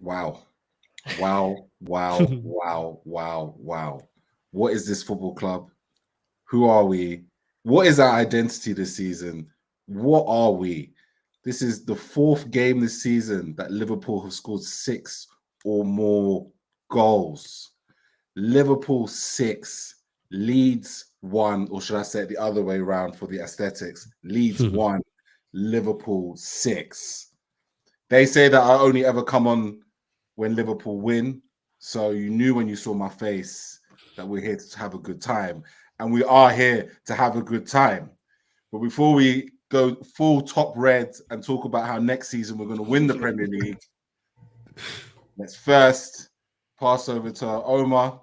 Wow. Wow, wow, wow, wow, wow. What is this football club? Who are we? What is our identity this season? What are we? This is the fourth game this season that Liverpool have scored 6 or more goals. Liverpool 6, Leeds 1, or should I say it the other way around for the aesthetics? Leeds 1, Liverpool 6. They say that I only ever come on when Liverpool win. So you knew when you saw my face that we're here to have a good time. And we are here to have a good time. But before we go full top red and talk about how next season we're going to win the Premier League, let's first pass over to Omar,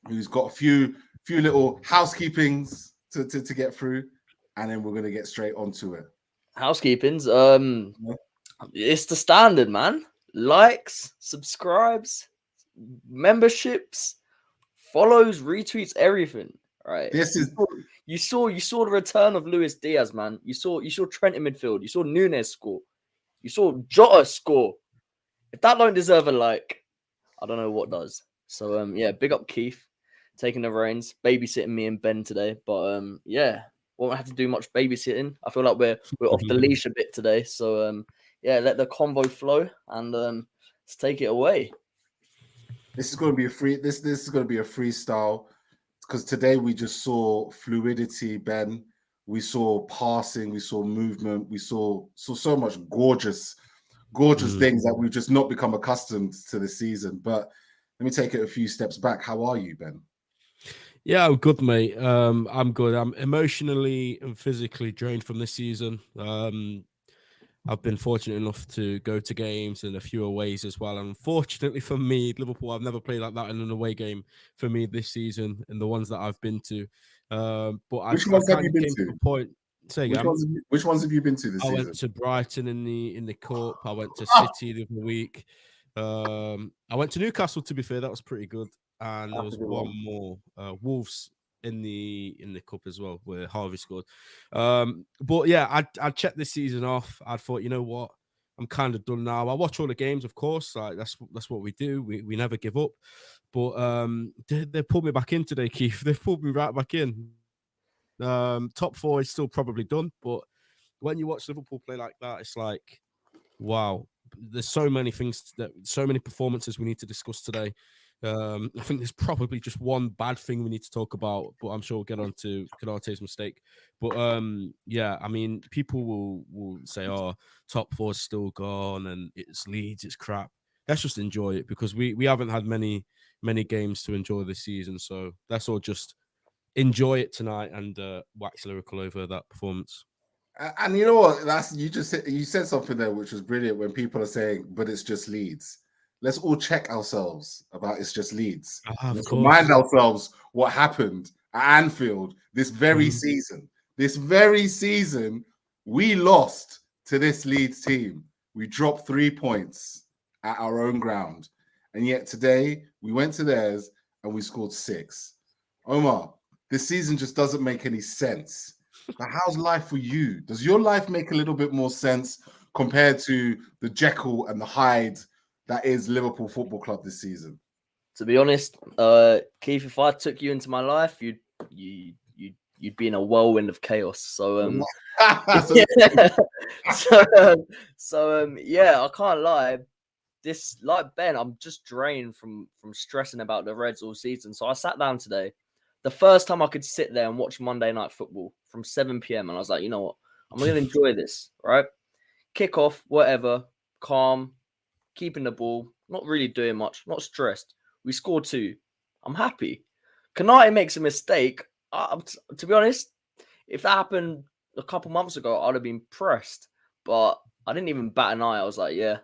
who's got a few little housekeepings to get through. And then we're going to get straight onto it. Housekeepings? It's the standard, man. Likes, subscribes, memberships, follows, retweets, everything. Right. This is you saw the return of Luis Diaz, man. You saw Trent in midfield. You saw Nunez score. You saw Jota score. If that don't deserve a like, I don't know what does. So yeah, big up Keith taking the reins, babysitting me and Ben today. But yeah, won't have to do much babysitting. I feel like we're off the leash a bit today. So yeah, let the convo flow and let's take it away. This is going to be this is going to be a freestyle because today we just saw fluidity, Ben. We saw passing, we saw movement, we saw so much gorgeous things that we've just not become accustomed to this season. But let me take it a few steps back. How are you, Ben? Yeah, I'm good, mate. I'm good. I'm emotionally and physically drained from this season. I've been fortunate enough to go to games and a few aways as well. And unfortunately for me, Liverpool, I've never played like that in an away game for me this season and the ones that I've been to. But which ones have you been to? Which ones have you been to this season? I went to Brighton in the Cup. I went to City the other week. I went to Newcastle, to be fair. That was pretty good. And there was one more, Wolves in the Cup as well, where Harvey scored. But yeah, I checked this season off. I thought, you know what, I'm kind of done now. I watch all the games, of course. Like that's what we do. We never give up. But they pulled me back in today, Keith. They pulled me right back in. Top 4 is still probably done, but when you watch Liverpool play like that, it's like, wow. There's so many performances we need to discuss today. I think there's probably just one bad thing we need to talk about, but I'm sure we'll get on to Konate's mistake. But yeah, I mean, people will say, "Oh, top 4 is still gone, and it's Leeds, it's crap." Let's just enjoy it because we haven't had many games to enjoy this season, so let's all just enjoy it tonight and wax lyrical over that performance. And you know what? You said something there which was brilliant when people are saying, "But it's just Leeds." Let's all check ourselves about it's just Leeds. Let's remind ourselves what happened at Anfield this very season. This very season, we lost to this Leeds team. We dropped 3 points at our own ground. And yet today, we went to theirs and we scored 6. Omar, this season just doesn't make any sense. But how's life for you? Does your life make a little bit more sense compared to the Jekyll and the Hyde that is Liverpool Football Club this season? To be honest, Keith, if I took you into my life, you'd be in a whirlwind of chaos. So yeah, I can't lie. This, like Ben, I'm just drained from stressing about the Reds all season. So I sat down today, the first time I could sit there and watch Monday Night Football from 7 p.m. And I was like, you know what? I'm going to enjoy this, right? Kick off, whatever, calm, keeping the ball, not really doing much, not stressed. We scored 2. I'm happy. Konate makes a mistake. To be honest, if that happened a couple months ago, I'd have been pressed. But I didn't even bat an eye. I was like, yeah,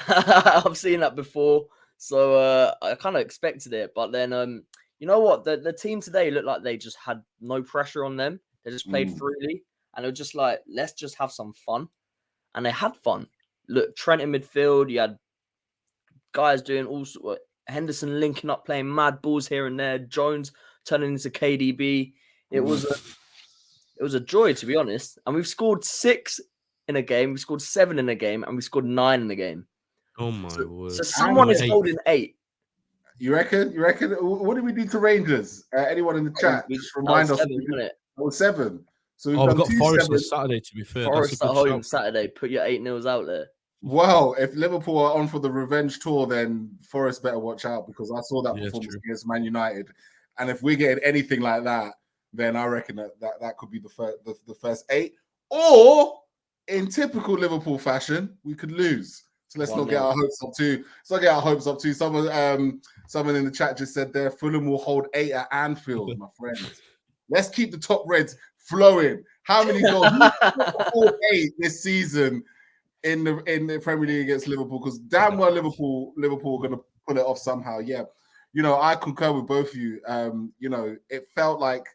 I've seen that before. So I kind of expected it. But then, you know what? The team today looked like they just had no pressure on them. They just played freely. And it was just like, let's just have some fun. And they had fun. Look, Trent in midfield. You had guys doing all sorts. Henderson linking up, playing mad balls here and there. Jones turning into KDB. It was a joy, to be honest. And we've scored 6 in a game. We scored 7 in a game, and we scored 9 in a game. Oh my word! So someone is 8. holding 8. You reckon? What do we do to Rangers? Anyone in the chat? Just remind us. 7, isn't it? 7. So we've We've done got 2 Forest 7. this Saturday. To be fair, Forest that's at a good home shout. Saturday. Put your 8-0s out there. Well, if Liverpool are on for the revenge tour, then Forest better watch out, because I saw that performance against Man United, and if we're getting anything like that, then I reckon that could be the first 8. Or in typical Liverpool fashion, we could lose. So let's not get our hopes up too. Someone in the chat just said there, Fulham will hold 8 at Anfield, my friends. Let's keep the top reds flowing. How many goals? Hold 8 this season in the Premier League against Liverpool, because damn well Liverpool are going to pull it off somehow. Yeah, I concur with both of you. It felt like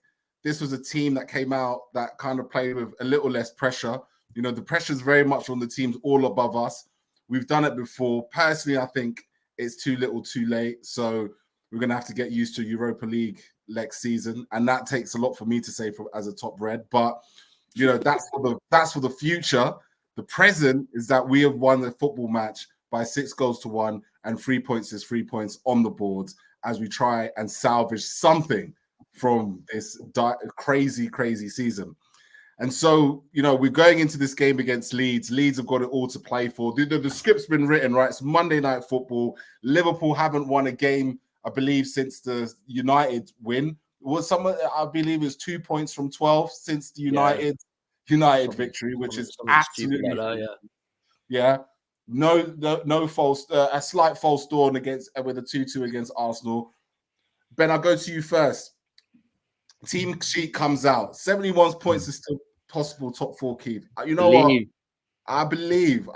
this was a team that came out that kind of played with a little less pressure. The pressure is very much on the teams all above us. We've done it before. Personally, I think it's too little, too late. So we're going to have to get used to Europa League next season, and that takes a lot for me to say as a top red. But that's for the future. The present is that we have won the football match by 6 goals to 1, and 3 points is 3 points on the boards as we try and salvage something from this crazy season. And so, we're going into this game against Leeds. Leeds have got it all to play for. The script's been written, right? It's Monday Night Football. Liverpool haven't won a game, I believe, since the United win. I believe it's 2 points from 12 since the United victory, which is absolutely no false, a slight false dawn with a 2-2 against Arsenal. Ben, I'll go to you first. Team sheet comes out. 71 points is still possible. Top 4, Keith. You know what? I believe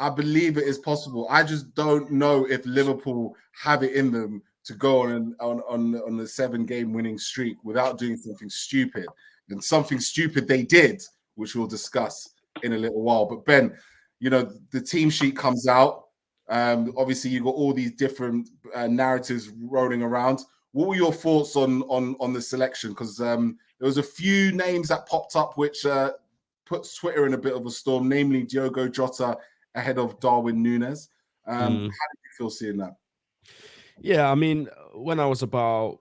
it is possible. I just don't know if Liverpool have it in them to go on a 7-game winning streak without doing something stupid. And something stupid they did, which we'll discuss in a little while. But Ben, the team sheet comes out. Obviously, you've got all these different narratives rolling around. What were your thoughts on the selection? Because there was a few names that popped up which put Twitter in a bit of a storm, namely Diogo Jota ahead of Darwin Nunez. How did you feel seeing that? Yeah, I mean, when I was up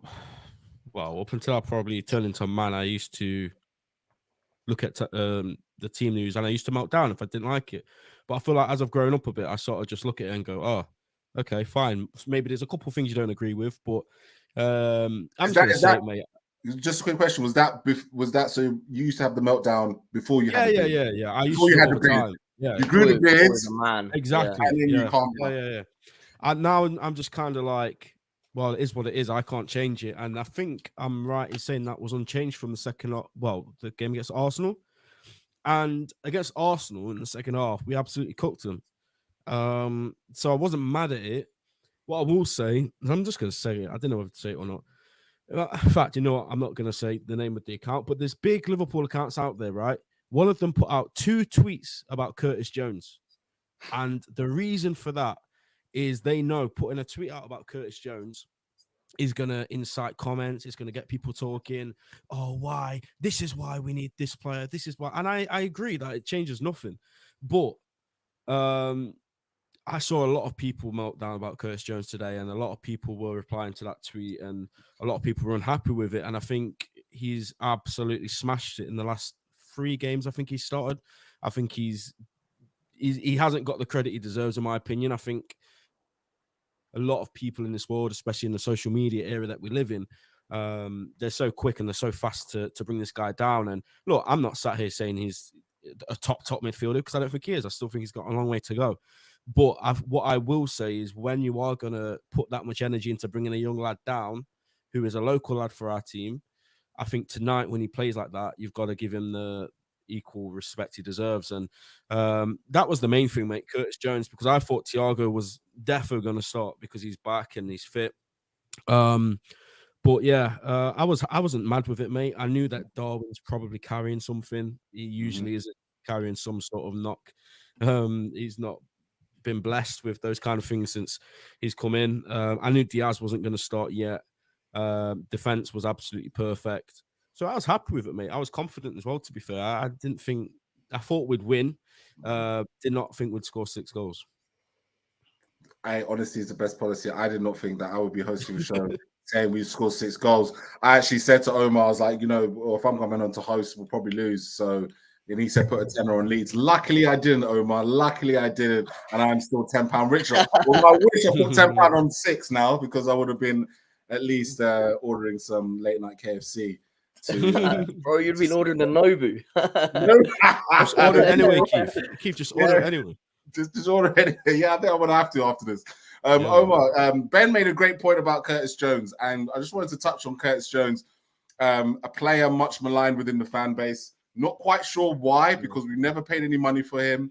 until I probably turned into a man, I used to look at the team news and I used to melt down if I didn't like it. But I feel like as I've grown up a bit, I sort of just look at it and go, oh, okay, fine. Maybe there's a couple of things you don't agree with, but I'm just going to say it, mate. Just a quick question: was that so? You used to have the meltdown before you had the beard? Yeah. I used before to you had all the the beard. time. Yeah, you grew the beard, man. Exactly. And then you calmed down. Yeah. And now I'm just kind of like, well, it is what it is. I can't change it, and I think I'm right in saying that was unchanged from the game against Arsenal, and against Arsenal in the second half, we absolutely cooked them. So I wasn't mad at it. What I will say, and I'm just going to say it. I don't know whether to say it or not. In fact, you know what? I'm not going to say the name of the account, but there's big Liverpool accounts out there, right? One of them put out 2 tweets about Curtis Jones. And the reason for that is they know putting a tweet out about Curtis Jones is going to incite comments. It's going to get people talking. Oh, why? This is why we need this player. This is why. And I agree that it changes nothing. But I saw a lot of people melt down about Curtis Jones today, and a lot of people were replying to that tweet, and a lot of people were unhappy with it. And I think he's absolutely smashed it in the last 3 games. I think he started. I think he hasn't got the credit he deserves, in my opinion. I think a lot of people in this world, especially in the social media era that we live in, they're so quick and they're so fast to bring this guy down. And look, I'm not sat here saying he's a top midfielder, because I don't think he is. I still think he's got a long way to go. But what I will say is, when you are going to put that much energy into bringing a young lad down, who is a local lad for our team, I think tonight when he plays like that, you've got to give him the equal respect he deserves. And that was the main thing, mate, Curtis Jones, because I thought Thiago was definitely going to start because he's back and he's fit. But yeah, I wasn't mad with it, mate. I knew that Darwin's probably carrying something. He usually is carrying some sort of knock. He's not been blessed with those kind of things since he's come in. I knew Diaz wasn't going to start yet. Defense was absolutely perfect. So I was happy with it, mate. I was confident as well, to be fair. I thought we'd win. Did not think we'd score 6 goals. I honestly, it's the best policy. I did not think that I would be hosting a show saying we scored 6 goals. I actually said to Omar, I was like, well, if I'm coming on to host, we'll probably lose. So, and he said, put a tenner on Leeds. Luckily, I didn't, Omar. Luckily, I didn't. And I'm still £10 richer. Well, I wish I put £10 on 6 now, because I would have been at least ordering some late night KFC. Bro, you'd been ordering the Nobu. Just order it anyway, Keith. Keith, just order it anyway. Just order it. Yeah, I think I'm gonna have to after this. Omar, Ben made a great point about Curtis Jones, and I just wanted to touch on Curtis Jones, a player much maligned within the fan base. Not quite sure why, because we've never paid any money for him.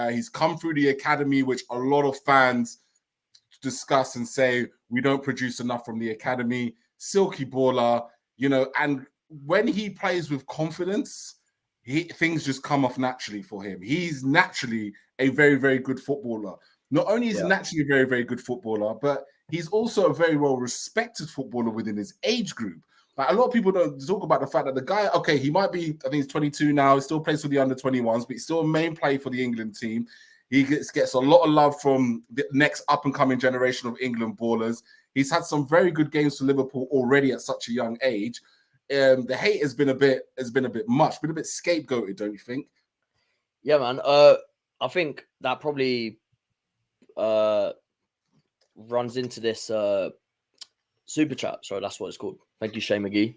He's come through the academy, which a lot of fans discuss and say we don't produce enough from the academy. Silky baller, and when he plays with confidence, things just come off naturally for him. He's naturally a very, very good footballer. Not only is he naturally a very, very good footballer, but he's also a very well-respected footballer within his age group. Like, a lot of people don't talk about the fact that the guy, okay, he might be, I think he's 22 now, he still plays for the under-21s, but he's still a main player for the England team. He gets a lot of love from the next up-and-coming generation of England ballers. He's had some very good games for Liverpool already at such a young age. The hate has been a bit much, been a bit scapegoated, don't you think? Yeah, man. I think that probably runs into this super chat. Sorry, that's what it's called. Thank you, Shay McGee.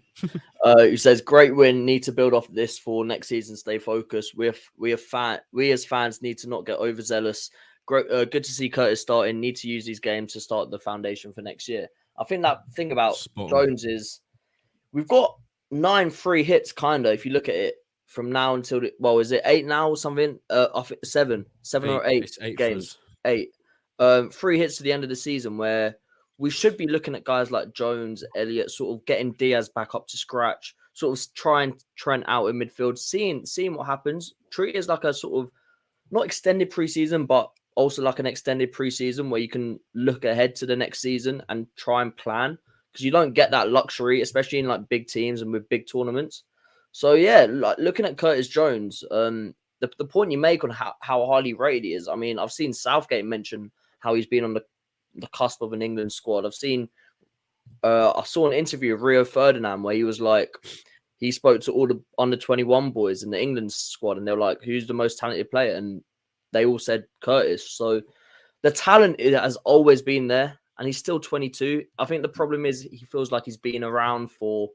Who says, "Great win. Need to build off this for next season. Stay focused. We as fans need to not get overzealous. Good to see Curtis starting. Need to use these games to start the foundation for next year." I think that thing about Jones is we've got 9 free hits, kind of. If you look at it from now until is it 8 now or something? I think 7 or 8 games. 8. 3 hits to the end of the season, where we should be looking at guys like Jones, Elliott, sort of getting Diaz back up to scratch, sort of trying Trent out in midfield, seeing what happens. Treat it as like a sort of not extended preseason, but also like an extended preseason where you can look ahead to the next season and try and plan, because you don't get that luxury, especially in like big teams and with big tournaments. So yeah, like looking at Curtis Jones, the point you make on how highly rated he is. I mean, I've seen Southgate mention how he's been on the cusp of an England squad. I saw an interview of Rio Ferdinand where he was like, he spoke to all the under-21 boys in the England squad, and they were like, "Who's the most talented player?" And they all said Curtis. So the talent has always been there, and he's still 22. I think the problem is he feels like he's been around for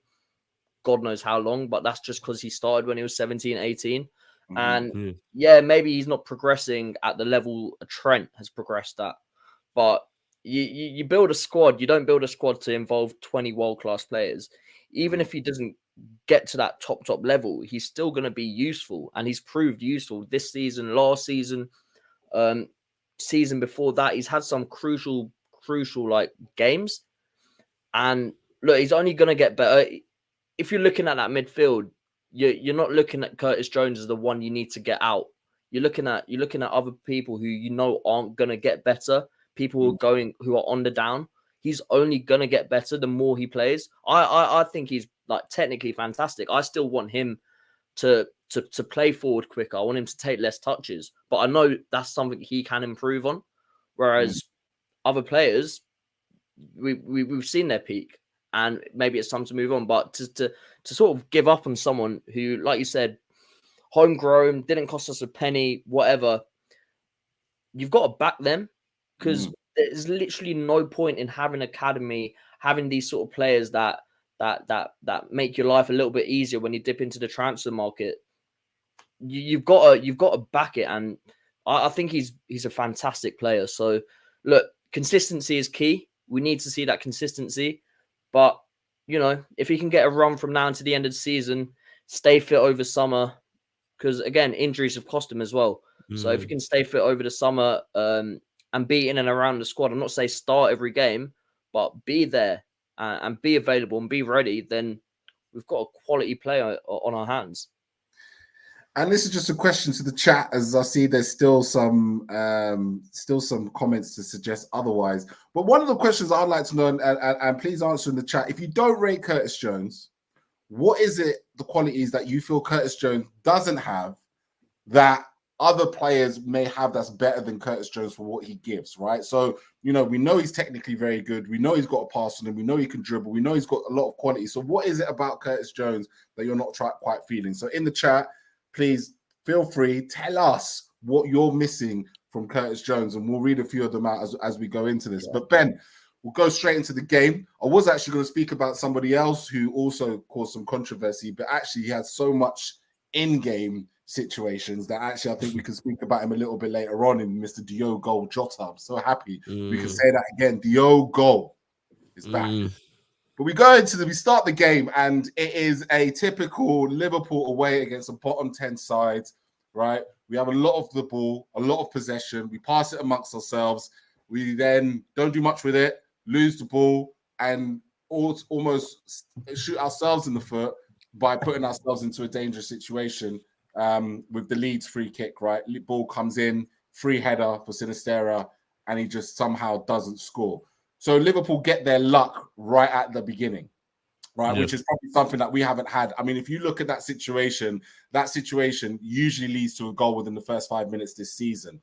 God knows how long, but that's just because he started when he was 17, 18. Mm-hmm. And yeah, maybe he's not progressing at the level a Trent has progressed at. But you build a squad. You don't build a squad to involve 20 world-class players. Even if he doesn't get to that top level, he's still going to be useful. And he's proved useful this season, last season, season before that. He's had some crucial like games. And look, he's only going to get better. If you're looking at that midfield, you're not looking at Curtis Jones as the one you need to get out. You're looking at other people who aren't going to get better. People who are on the down. He's only going to get better the more he plays. I think he's like technically fantastic. I still want him to play forward quicker. I want him to take less touches. But I know that's something he can improve on. Whereas other players, we've seen their peak, and maybe it's time to move on. But to sort of give up on someone who, like you said, homegrown, didn't cost us a penny, whatever, you've got to back them. Because there's literally no point in having academy, having these sort of players that make your life a little bit easier when you dip into the transfer market. You've got to back it, and I think he's a fantastic player. So look, consistency is key. We need to see that consistency, but if he can get a run from now to the end of the season, stay fit over summer, because again, injuries have cost him as well. So if he can stay fit over the summer, and be in and around the squad, I'm not saying start every game, but be there and be available and be ready, then we've got a quality player on our hands. And this is just a question to the chat, as I see there's still some comments to suggest otherwise. But one of the questions I'd like to know, and please answer in the chat, if you don't rate Curtis Jones, what is it, the qualities that you feel Curtis Jones doesn't have that other players may have that's better than Curtis Jones for what he gives, right? So, we know he's technically very good. We know he's got a pass on him. We know he can dribble. We know he's got a lot of quality. So what is it about Curtis Jones that you're not quite feeling? So in the chat, please feel free, tell us what you're missing from Curtis Jones, and we'll read a few of them out as we go into this. But Ben, we'll go straight into the game. I was actually going to speak about somebody else who also caused some controversy, but actually he had so much in-game situations that actually I think we can speak about him a little bit later on in Mr. Diogo Jota. I'm so happy we can say that again. Diogo is back. But we start the game, and it is a typical Liverpool away against a bottom 10 side, right? We have a lot of the ball, a lot of possession. We pass it amongst ourselves. We then don't do much with it, lose the ball, and almost shoot ourselves in the foot by putting ourselves into a dangerous situation with the Leeds free kick, right? Ball comes in, free header for Sinistera, and he just somehow doesn't score. So Liverpool get their luck right at the beginning, right? Yeah. Which is probably something that we haven't had. I mean, if you look at that situation usually leads to a goal within the first 5 minutes this season.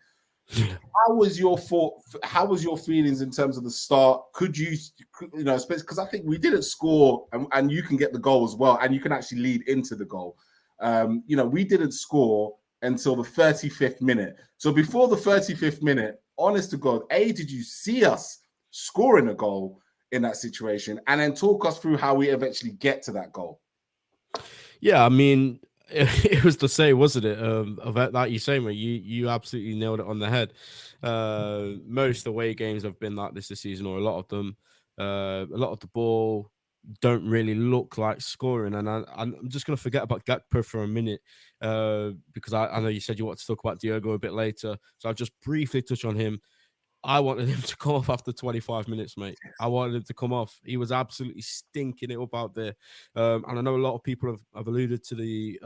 How was your feelings in terms of the start? Could you because I think we didn't score, and you can get the goal as well, and you can actually lead into the goal. We didn't score until the 35th minute. So before the 35th minute, honest to God, did you see us scoring a goal in that situation? And then talk us through how we eventually get to that goal. Yeah, I mean, it was the same, wasn't it? About that you saying, where you absolutely nailed it on the head. Most away games have been like this season, or a lot of them. A lot of the ball don't really look like scoring, and I'm just going to forget about Gakpo for a minute because I know you said you want to talk about Diogo a bit later, so I'll just briefly touch on him. I wanted him to come off after 25 minutes, mate. I wanted him to come off. He was absolutely stinking it up out there. And I know a lot of people have alluded to the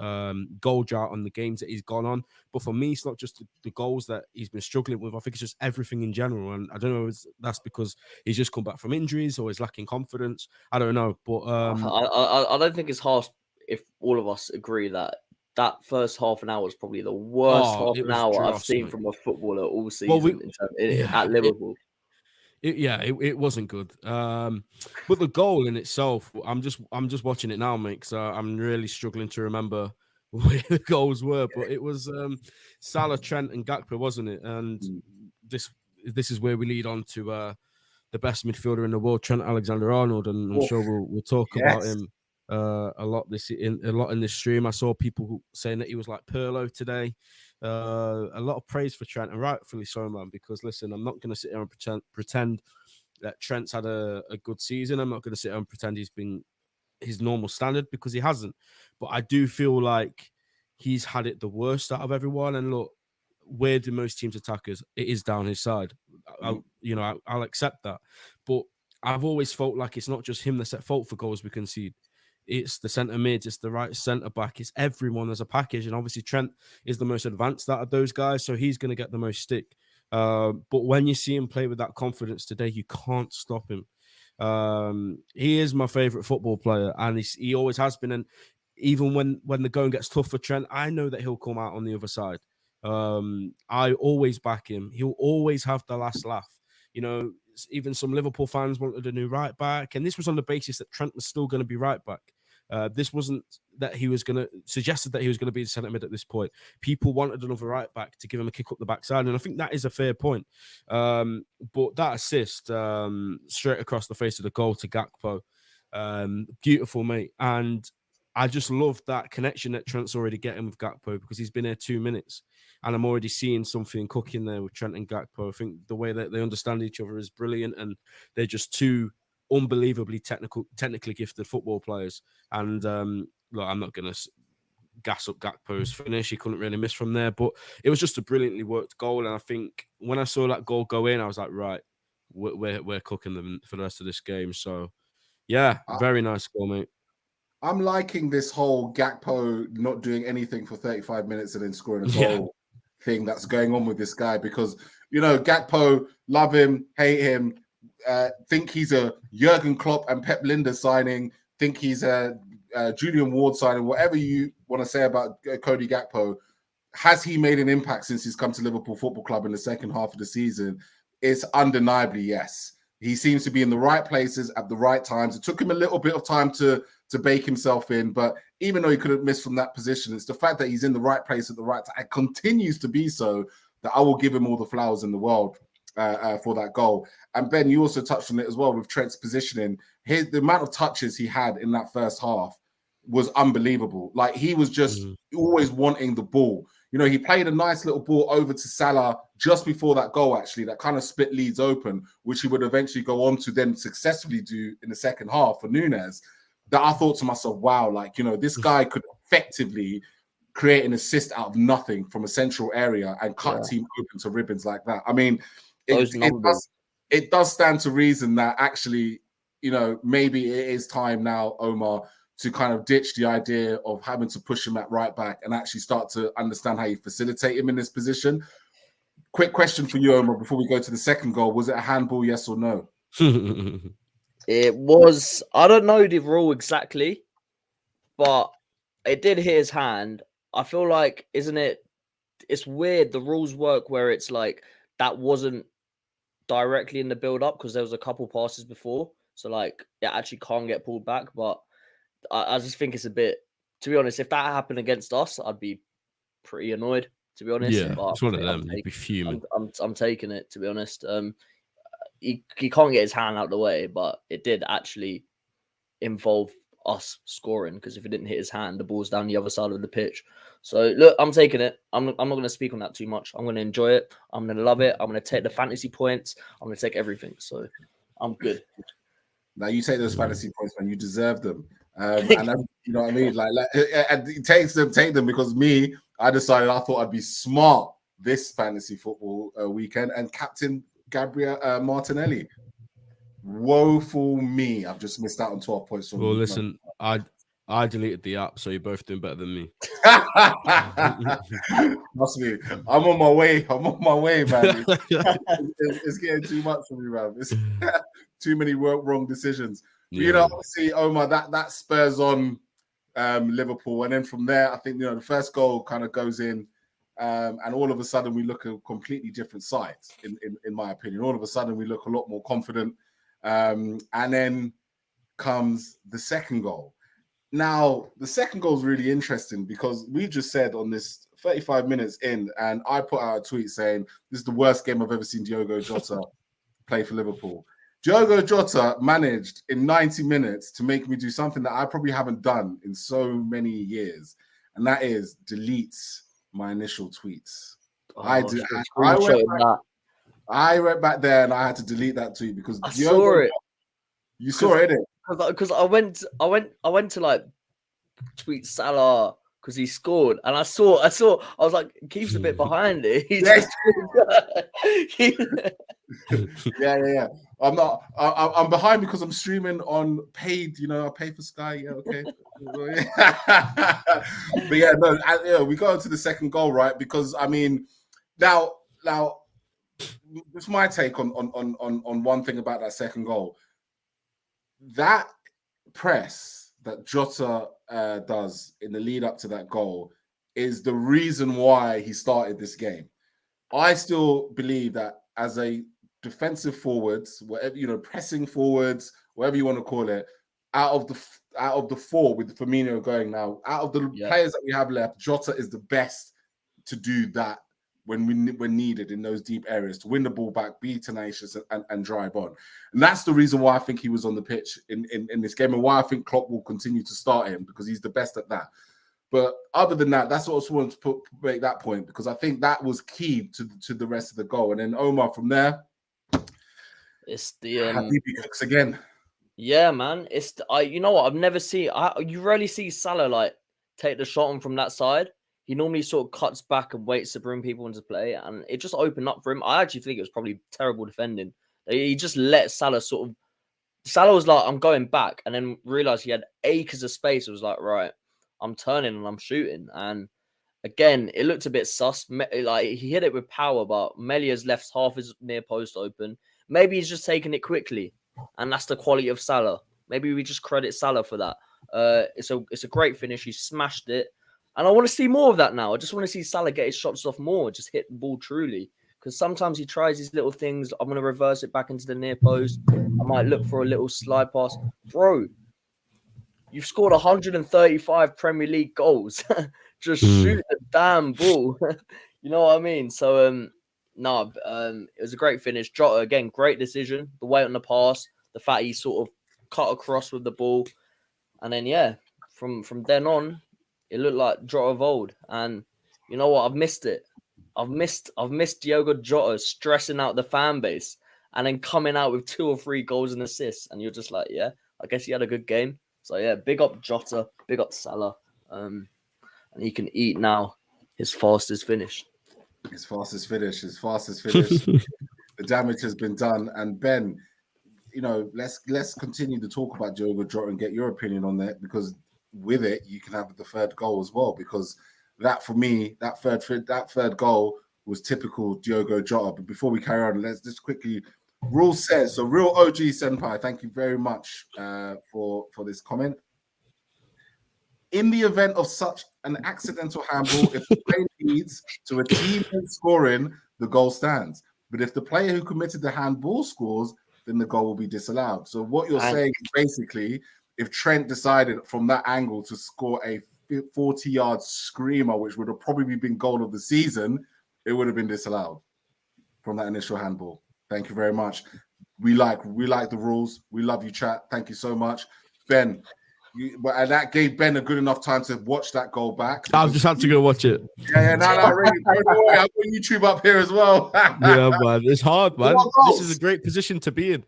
goal drought on the games that he's gone on. But for me, it's not just the goals that he's been struggling with. I think it's just everything in general. And I don't know if that's because he's just come back from injuries or he's lacking confidence. I don't know. But I don't think it's harsh if all of us agree that first half an hour was probably the worst half an hour I've seen from a footballer all season at Liverpool. It wasn't good. But the goal in itself, I'm just watching it now, mate. So I'm really struggling to remember where the goals were. But it was Salah, Trent, and Gakpo, wasn't it? And this is where we lead on to the best midfielder in the world, Trent Alexander-Arnold, and I'm sure we'll talk about him a lot in this stream. I saw people saying that he was like Pirlo today. A lot of praise for Trent, and rightfully so, man, because listen, I'm not going to sit here and pretend that Trent's had a good season. I'm not going to sit here and pretend he's been his normal standard, because he hasn't. But I do feel like he's had it the worst out of everyone. And look, where do most teams attackers? It is down his side. I'll accept that. But I've always felt like it's not just him that's at fault for goals we concede. It's the centre mids, it's the right centre back, it's everyone as a package. And obviously Trent is the most advanced out of those guys, so he's going to get the most stick. But when you see him play with that confidence today, you can't stop him. He is my favourite football player, and he always has been. And even when the going gets tough for Trent, I know that he'll come out on the other side. I always back him. He'll always have the last laugh. Even some Liverpool fans wanted a new right back, and this was on the basis that Trent was still going to be right back. This wasn't that he was going to suggested that he was going to be the centre mid at this point. People wanted another right back to give him a kick up the backside, and I think that is a fair point. But that assist straight across the face of the goal to Gakpo, beautiful, mate. And I just love that connection that Trent's already getting with Gakpo, because he's been here 2 minutes, and I'm already seeing something cooking there with Trent and Gakpo. I think the way that they understand each other is brilliant, and they're just two unbelievably technically gifted football players. And look, I'm not going to gas up Gakpo's finish. He couldn't really miss from there, but it was just a brilliantly worked goal. And I think when I saw that goal go in, I was like, right, we're cooking them for the rest of this game. So yeah, very nice goal, mate. I'm liking this whole Gakpo not doing anything for 35 minutes and then scoring a goal thing that's going on with this guy, because Gakpo, love him, hate him, think he's a Jurgen Klopp and Pep Lindner signing, think he's a Julian Ward signing, whatever you want to say about Cody Gakpo, has he made an impact since he's come to Liverpool Football Club in the second half of the season? It's undeniably yes. He seems to be in the right places at the right times. It took him a little bit of time to bake himself in, but even though he could have missed from that position, it's the fact that he's in the right place at the right time and continues to be so that I will give him all the flowers in the world for that goal. And Ben, you also touched on it as well with Trent's positioning. The amount of touches he had in that first half was unbelievable. Like, he was just always wanting the ball. You know, he played a nice little ball over to Salah just before that goal, actually, that kind of split Leeds open, which he would eventually go on to then successfully do in the second half for Nunez. That I thought to myself, wow, like, you know, this guy could effectively create an assist out of nothing from a central area and cut a team open to ribbons like that. I mean, it does stand to reason that actually, you know, maybe it is time now, Omar, to kind of ditch the idea of having to push him at right back and actually start to understand how you facilitate him in this position. Quick question for you, Omar, before we go to the second goal. Was it a handball, yes or no? It was. I don't know the rule exactly, but it did hit his hand. I feel like, isn't it? It's weird. The rules work where it's like that wasn't directly in the build-up because there was a couple passes before. So, like, it actually can't get pulled back, but I just think it's a bit, to be honest, if that happened against us, I'd be pretty annoyed, to be honest. Yeah, but it's one of them. You'd be fuming. I'm taking it, to be honest. He can't get his hand out of the way, but it did actually involve us scoring, because if it didn't hit his hand, the ball's down the other side of the pitch. So, look, I'm taking it. I'm not going to speak on that too much. I'm going to enjoy it. I'm going to love it. I'm going to take the fantasy points. I'm going to take everything. So, I'm good. Now, you take those fantasy points, man. You deserve them. And you know what I mean? Like take them, because I decided I thought I'd be smart this fantasy football weekend and captain Gabriel Martinelli. Woeful me. I've just missed out on 12 points. Well, listen, I deleted the app, so you're both doing better than me. Must be. I'm on my way. Man. It's getting too much for me, man. It's too many wrong decisions. Yeah. You know, obviously, Omar, that spurs on Liverpool, and then from there, I think, you know, the first goal kind of goes in, and all of a sudden we look a completely different side. In my opinion, all of a sudden we look a lot more confident, and then comes the second goal. Now, the second goal is really interesting because we just said on this 35 minutes in, and I put out a tweet saying this is the worst game I've ever seen Diogo Jota play for Liverpool. Diogo Jota managed in 90 minutes to make me do something that I probably haven't done in so many years, and that is delete my initial tweets. I went back there and I had to delete that tweet because I saw it. You saw it, innit? Because I went to like tweet Salah because he scored, and I was like, keeps a bit behind it. Yeah. I'm behind because I'm streaming on paid. You know, I pay for Sky. Yeah, okay. But yeah, no. We go into the second goal, right? Because I mean, now, it's my take on one thing about that second goal. That press that Jota does in the lead up to that goal is the reason why he started this game. I still believe that as a defensive forwards, whatever, you know, pressing forwards, whatever you want to call it, out of the four with Firmino going now, out of the players that we have left, Jota is the best to do that when needed in those deep areas, to win the ball back, be tenacious and drive on. And that's the reason why I think he was on the pitch in this game, and why I think Klopp will continue to start him, because he's the best at that. But other than that, that's what I just wanted to make that point, because I think that was key to the rest of the goal. And then Omar, from there, it's the Habibi cooks again. Yeah, man. It's you know what? I've never seen. You rarely see Salah like take the shot on from that side. He normally sort of cuts back and waits to bring people into play, and it just opened up for him. I actually think it was probably terrible defending. He just let Salah Salah was like, I'm going back, and then realized he had acres of space. It was like, right, I'm turning and I'm shooting. And again, it looked a bit sus. Like, he hit it with power, but Melia's left half his near post open. Maybe he's just taking it quickly, and that's the quality of Salah. Maybe we just credit Salah for that. It's a great finish. He smashed it. And I want to see more of that now. I just want to see Salah get his shots off more, just hit the ball truly. Because sometimes he tries these little things. I'm going to reverse it back into the near post. I might look for a little slide pass. Bro, you've scored 135 Premier League goals. Just shoot the damn ball. You know what I mean? So, it was a great finish. Jota, again, great decision. The weight on the pass, the fact he sort of cut across with the ball. And then, from then on, it looked like Jota of old. And you know what? I've missed it. I've missed Diogo Jota stressing out the fan base and then coming out with 2 or 3 goals and assists. And you're just like, yeah, I guess he had a good game. So, yeah, big up Jota, big up Salah. And he can eat now his fastest finish. His fastest finish. The damage has been done. And Ben, you know, let's continue to talk about Diogo Jota and get your opinion on that, because with it you can have the third goal as well, because that, for me, that third goal was typical Diogo Jota. But before we carry on, let's just quickly. Rule says, so Real OG Senpai, thank you very much for this comment. In the event of such an accidental handball, if the player leads to a teammate scoring, the goal stands. But if the player who committed the handball scores, then the goal will be disallowed. So what you're saying is basically, if Trent decided from that angle to score a 40-yard screamer, which would have probably been goal of the season, it would have been disallowed from that initial handball. Thank you very much. We like the rules. We love you, chat. Thank you so much. Ben, and that gave Ben a good enough time to watch that goal back. I've just had to go watch it. No, really. I've got YouTube up here as well. Yeah, man. It's hard, man. This is a great position to be in.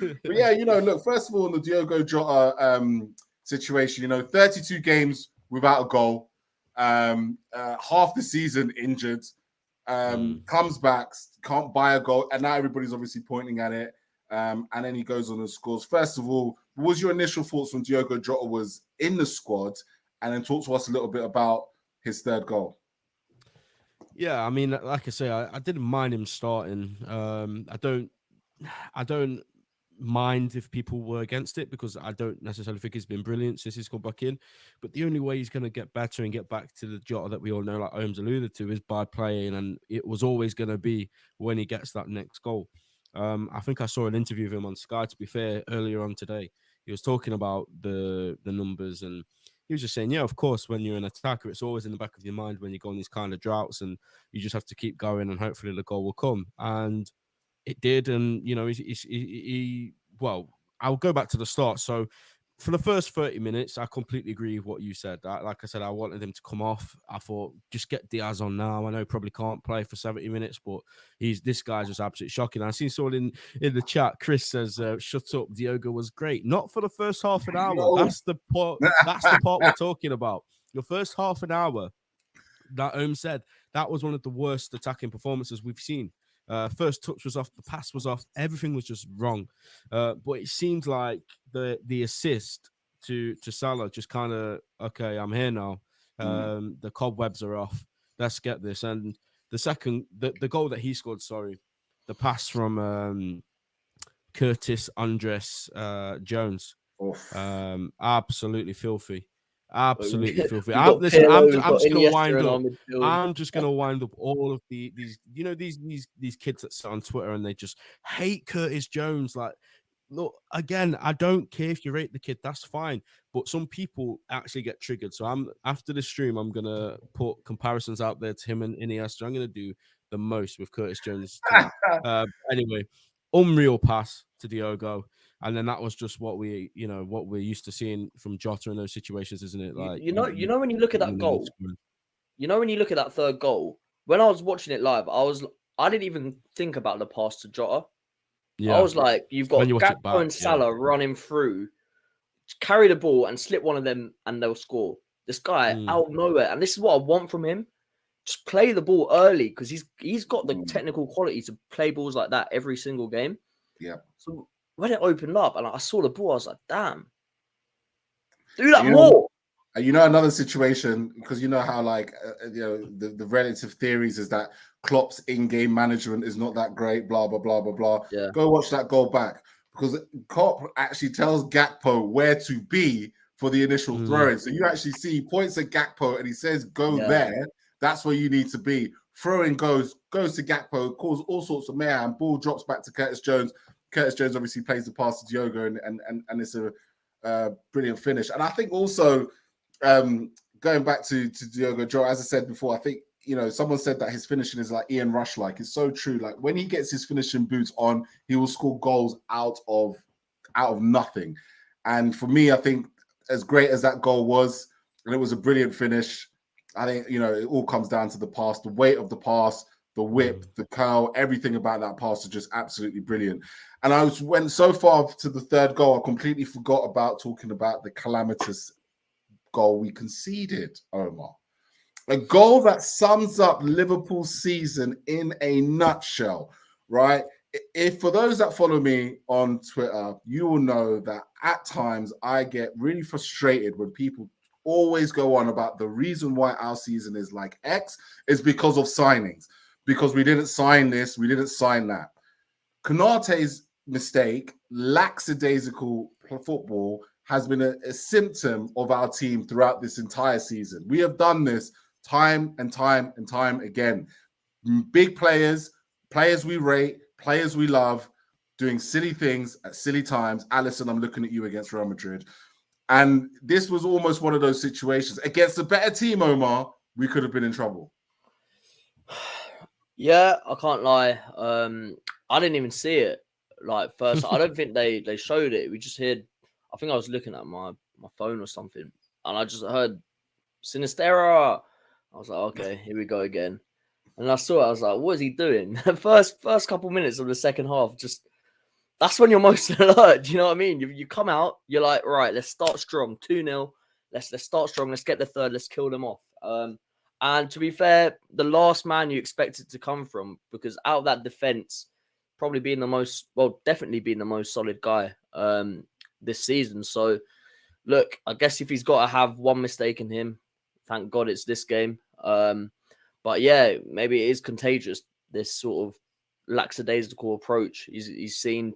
But yeah, you know, look, first of all, in the Diogo Jota situation, you know, 32 games without a goal, half the season injured, comes back, can't buy a goal, and now everybody's obviously pointing at it, and then he goes on and scores. First of all, what was your initial thoughts when Diogo Jota was in the squad? And then talk to us a little bit about his third goal. Yeah, I mean, like I say, I didn't mind him starting. I don't mind if people were against it, because I don't necessarily think he's been brilliant since he's come back in. But the only way he's going to get better and get back to the Jota that we all know, like Ohms alluded to, is by playing. And it was always going to be when he gets that next goal. I think I saw an interview of him on Sky, to be fair, earlier on today. He was talking about the numbers, and he was just saying, yeah, of course, when you're an attacker, it's always in the back of your mind when you go on these kind of droughts, and you just have to keep going, and hopefully the goal will come. And it did. And, you know, well, I'll go back to the start. So for the first 30 minutes, I completely agree with what you said. Like I said, I wanted him to come off. I thought, just get Diaz on now. I know he probably can't play for 70 minutes, but this guy's just absolutely shocking. I seen someone in the chat, Chris says, shut up, Diogo was great. Not for the first half an hour. No. That's the part we're talking about. The first half an hour, that Ohms said, that was one of the worst attacking performances we've seen. First touch was off, the pass was off, everything was just wrong. But it seemed like the assist to Salah just kind of, okay, I'm here now. The cobwebs are off. Let's get this. And the second, the goal that he scored, the pass from Curtis Andres Jones, absolutely filthy. Absolutely filthy. I'm just gonna wind up. I'm just gonna wind up all of these kids that sit on Twitter and they just hate Curtis Jones. Like, look, again, I don't care if you rate the kid, that's fine. But some people actually get triggered. So after the stream, I'm gonna put comparisons out there to him and Iniesta. I'm gonna do the most with Curtis Jones. Anyway, unreal pass to Diogo. And then that was just what we're used to seeing from Jota in those situations, isn't it? Like, you know, when you look at that goal, when you look at that third goal, when I was watching it live, I didn't even think about the pass to Jota. Yeah. I was like, you've got Gakpo and Salah running through, carry the ball and slip one of them and they'll score. This guy out of nowhere. And this is what I want from him. Just play the ball early, because he's got the technical quality to play balls like that every single game. Yeah. So when it opened up and I saw the ball, I was like, damn, do that more. You know, another situation, because you know how, like, the relative theories is that Klopp's in-game management is not that great, blah, blah, blah, blah, blah. Yeah. Go watch that goal back, because Klopp actually tells Gakpo where to be for the initial throw-in. So you actually see he points at Gakpo and he says, go there. That's where you need to be. Throw-in goes to Gakpo, causes all sorts of mayhem. Ball drops back to Curtis Jones. Curtis Jones obviously plays the pass to Diogo, and it's a brilliant finish. And I think also, going back to Diogo Jota, as I said before, I think, someone said that his finishing is like Ian Rush-like. It's so true. Like when he gets his finishing boots on, he will score goals out of nothing. And for me, I think as great as that goal was, and it was a brilliant finish, I think, it all comes down to the pass, the weight of the pass, the whip, the curl, everything about that pass is just absolutely brilliant. And I went so far to the third goal, I completely forgot about talking about the calamitous goal we conceded, Omar. A goal that sums up Liverpool's season in a nutshell, right? If for those that follow me on Twitter, you will know that at times I get really frustrated when people always go on about the reason why our season is like X is because of signings, because we didn't sign this, we didn't sign that. Konate's mistake, lackadaisical football, has been a symptom of our team throughout this entire season. We have done this time and time and time again. Big players we rate, players we love, doing silly things at silly times. Alisson, I'm looking at you against Real Madrid. And this was almost one of those situations. Against a better team, Omar, we could have been in trouble. Yeah, I can't lie. I didn't even see it. Like first, I don't think they showed it. We just heard. I think I was looking at my phone or something, and I just heard Sinistera. I was like, okay, here we go again. And I saw it. I was like, what is he doing? first couple minutes of the second half, just that's when you're most alert. Do you know what I mean? You come out, you're like, right, let's start strong, 2-0. Let's start strong. Let's get the third. Let's kill them off. And to be fair, the last man you expected to come from, because out of that defense, probably being definitely being the most solid guy this season. So, look, I guess if he's got to have one mistake in him, thank God it's this game. But yeah, maybe it is contagious, this sort of lackadaisical approach. He's seen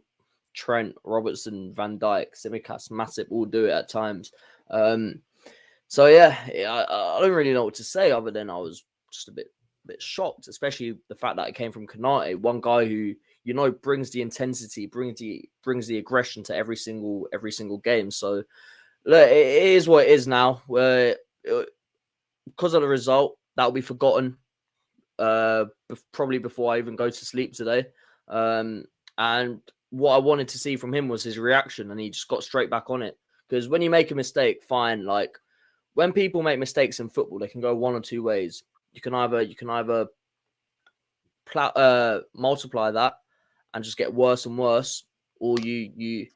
Trent, Robertson, Van Dijk, Tsimikas, Matip all do it at times. So yeah, I don't really know what to say other than I was just a bit shocked, especially the fact that it came from Konate, one guy who brings the intensity, brings the aggression to every single game. So look, it is what it is now. Because of the result, that will be forgotten probably before I even go to sleep today. And what I wanted to see from him was his reaction, and he just got straight back on it. Because when you make a mistake, fine. Like when people make mistakes in football, they can go one or two ways. You can either multiply that and just get worse and worse, or you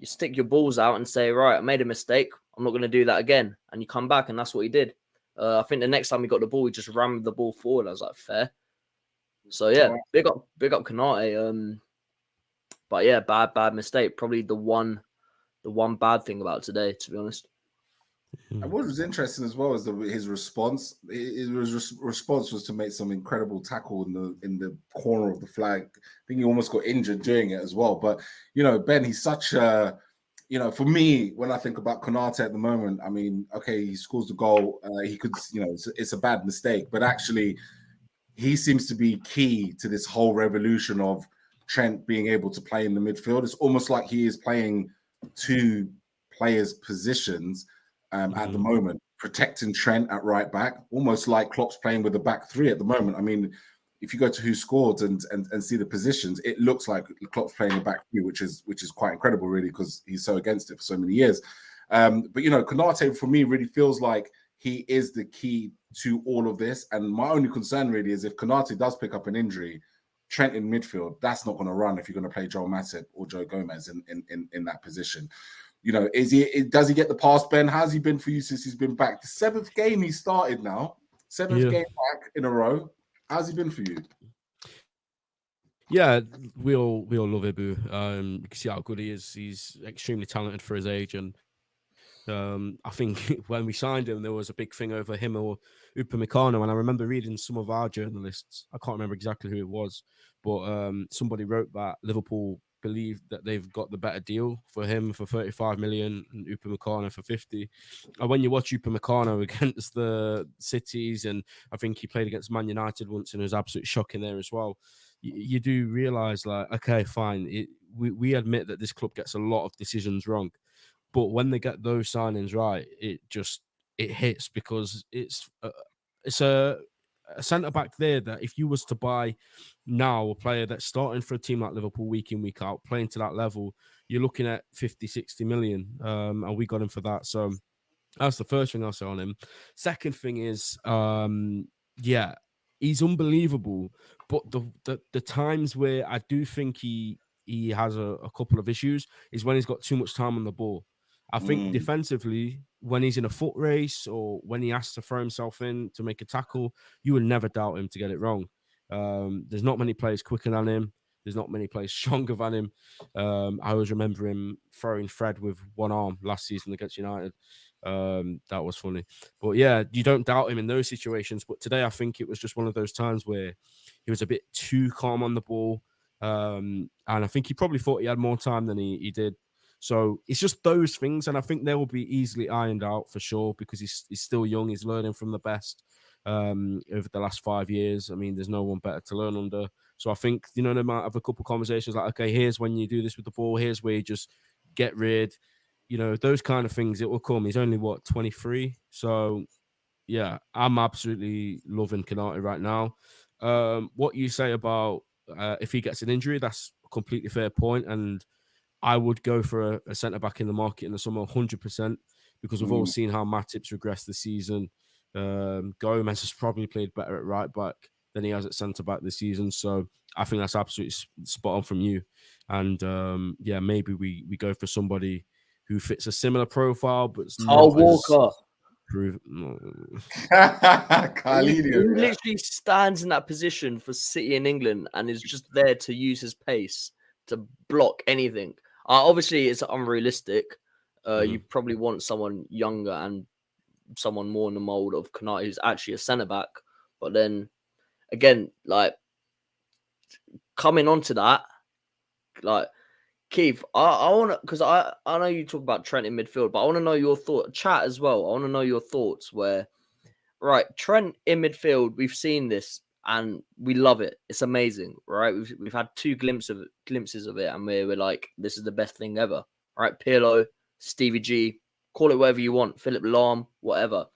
stick your balls out and say, right, I made a mistake, I'm not going to do that again, and you come back, and that's what he did. I think the next time he got the ball, he just rammed the ball forward. I was like, fair. So yeah, big up Konate. But yeah, bad mistake. Probably the one bad thing about today, to be honest. And what was interesting as well is his response. His response was to make some incredible tackle in the corner of the flag. I think he almost got injured doing it as well. But Ben, he's such a for me, when I think about Konate at the moment, I mean, okay, he scores the goal. He could, it's a bad mistake, but actually, he seems to be key to this whole revolution of Trent being able to play in the midfield. It's almost like he is playing two players' positions at the moment, protecting Trent at right back, almost like Klopp's playing with a back three at the moment. I mean, if you go to who scored and see the positions, it looks like Klopp's playing a back three, which is quite incredible, really, because he's so against it for so many years. But Konate for me really feels like he is the key to all of this. And my only concern really is if Konate does pick up an injury, Trent in midfield, that's not going to run if you're going to play Joel Matip or Joe Gomez in that position. Does he get the pass, Ben? How's he been for you since he's been back? The 7th game he started now, 7th game back in a row. How's he been for you? Yeah, we all love Ibu. You can see how good he is. He's extremely talented for his age, and I think when we signed him, there was a big thing over him or Upamecano, and I remember reading some of our journalists. I can't remember exactly who it was, but somebody wrote that Liverpool believe that they've got the better deal for him for 35 million and Upamecano for 50. And when you watch Upamecano against the Cities, and I think he played against Man United once and it was absolutely shocking there as well, you do realize, like, okay, fine, we admit that this club gets a lot of decisions wrong, but when they get those signings right, it hits, because it's a centre back there that if you was to buy now a player that's starting for a team like Liverpool week in, week out, playing to that level, you're looking at 50, 60 million. And we got him for that. So that's the first thing I'll say on him. Second thing is, yeah, he's unbelievable. But the times where I do think he has a couple of issues is when he's got too much time on the ball. I think defensively, when he's in a foot race or when he has to throw himself in to make a tackle, you would never doubt him to get it wrong. There's not many players quicker than him. There's not many players stronger than him. I always remember him throwing Fred with one arm last season against United. That was funny. But yeah, you don't doubt him in those situations. But today, I think it was just one of those times where he was a bit too calm on the ball. And I think he probably thought he had more time than he did. So it's just those things, and I think they will be easily ironed out for sure, because he's still young. He's learning from the best over the last 5 years. I mean, there's no one better to learn under. So I think, they might have a couple conversations like, okay, here's when you do this with the ball. Here's where you just get rid. Those kind of things, it will come. He's only, 23? So, yeah, I'm absolutely loving Konate right now. What you say about if he gets an injury, that's a completely fair point, and I would go for a centre-back in the market in the summer, 100%, because we've all seen how Matip's regressed this season. Gomez has probably played better at right-back than he has at centre-back this season, so I think that's absolutely spot on from you. And, yeah, maybe we go for somebody who fits a similar profile, but it's Kyle not Walker. He literally stands in that position for City in England and is just there to use his pace to block anything. Obviously, it's unrealistic. You probably want someone younger and someone more in the mold of Konate, who's actually a centre back. But then again, like, coming onto that, like, Keith, I want to, because I know you talk about Trent in midfield, but I want to know your thought, chat as well. I want to know your thoughts where, right, Trent in midfield, we've seen this and we love it. It's amazing, right? We've had two glimpses of it, and we're like, this is the best thing ever, right? Pirlo, Stevie G, call it whatever you want, Philip Lahm, whatever.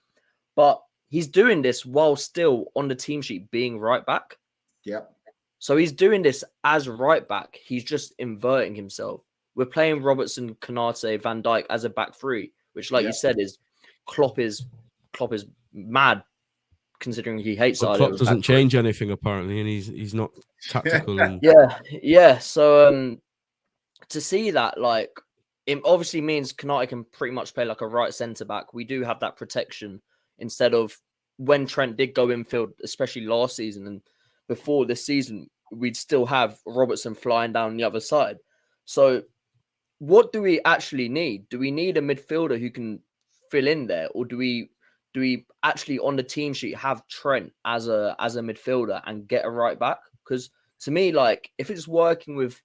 But he's doing this while still on the team sheet being right back. Yep. So he's doing this as right back. He's just inverting himself. We're playing Robertson, Konate, Van Dijk as a back three, which, like you said, is Klopp is mad, considering he hates. But Klopp doesn't change anything apparently, and he's not tactical. And yeah. So to see that, like, it obviously means Konate can pretty much play like a right centre back. We do have that protection instead of when Trent did go infield, especially last season and before this season, we'd still have Robertson flying down the other side. So what do we actually need? Do we need a midfielder who can fill in there, or do we actually on the team sheet have Trent as a midfielder and get a right back? Because to me, like, if it's working with,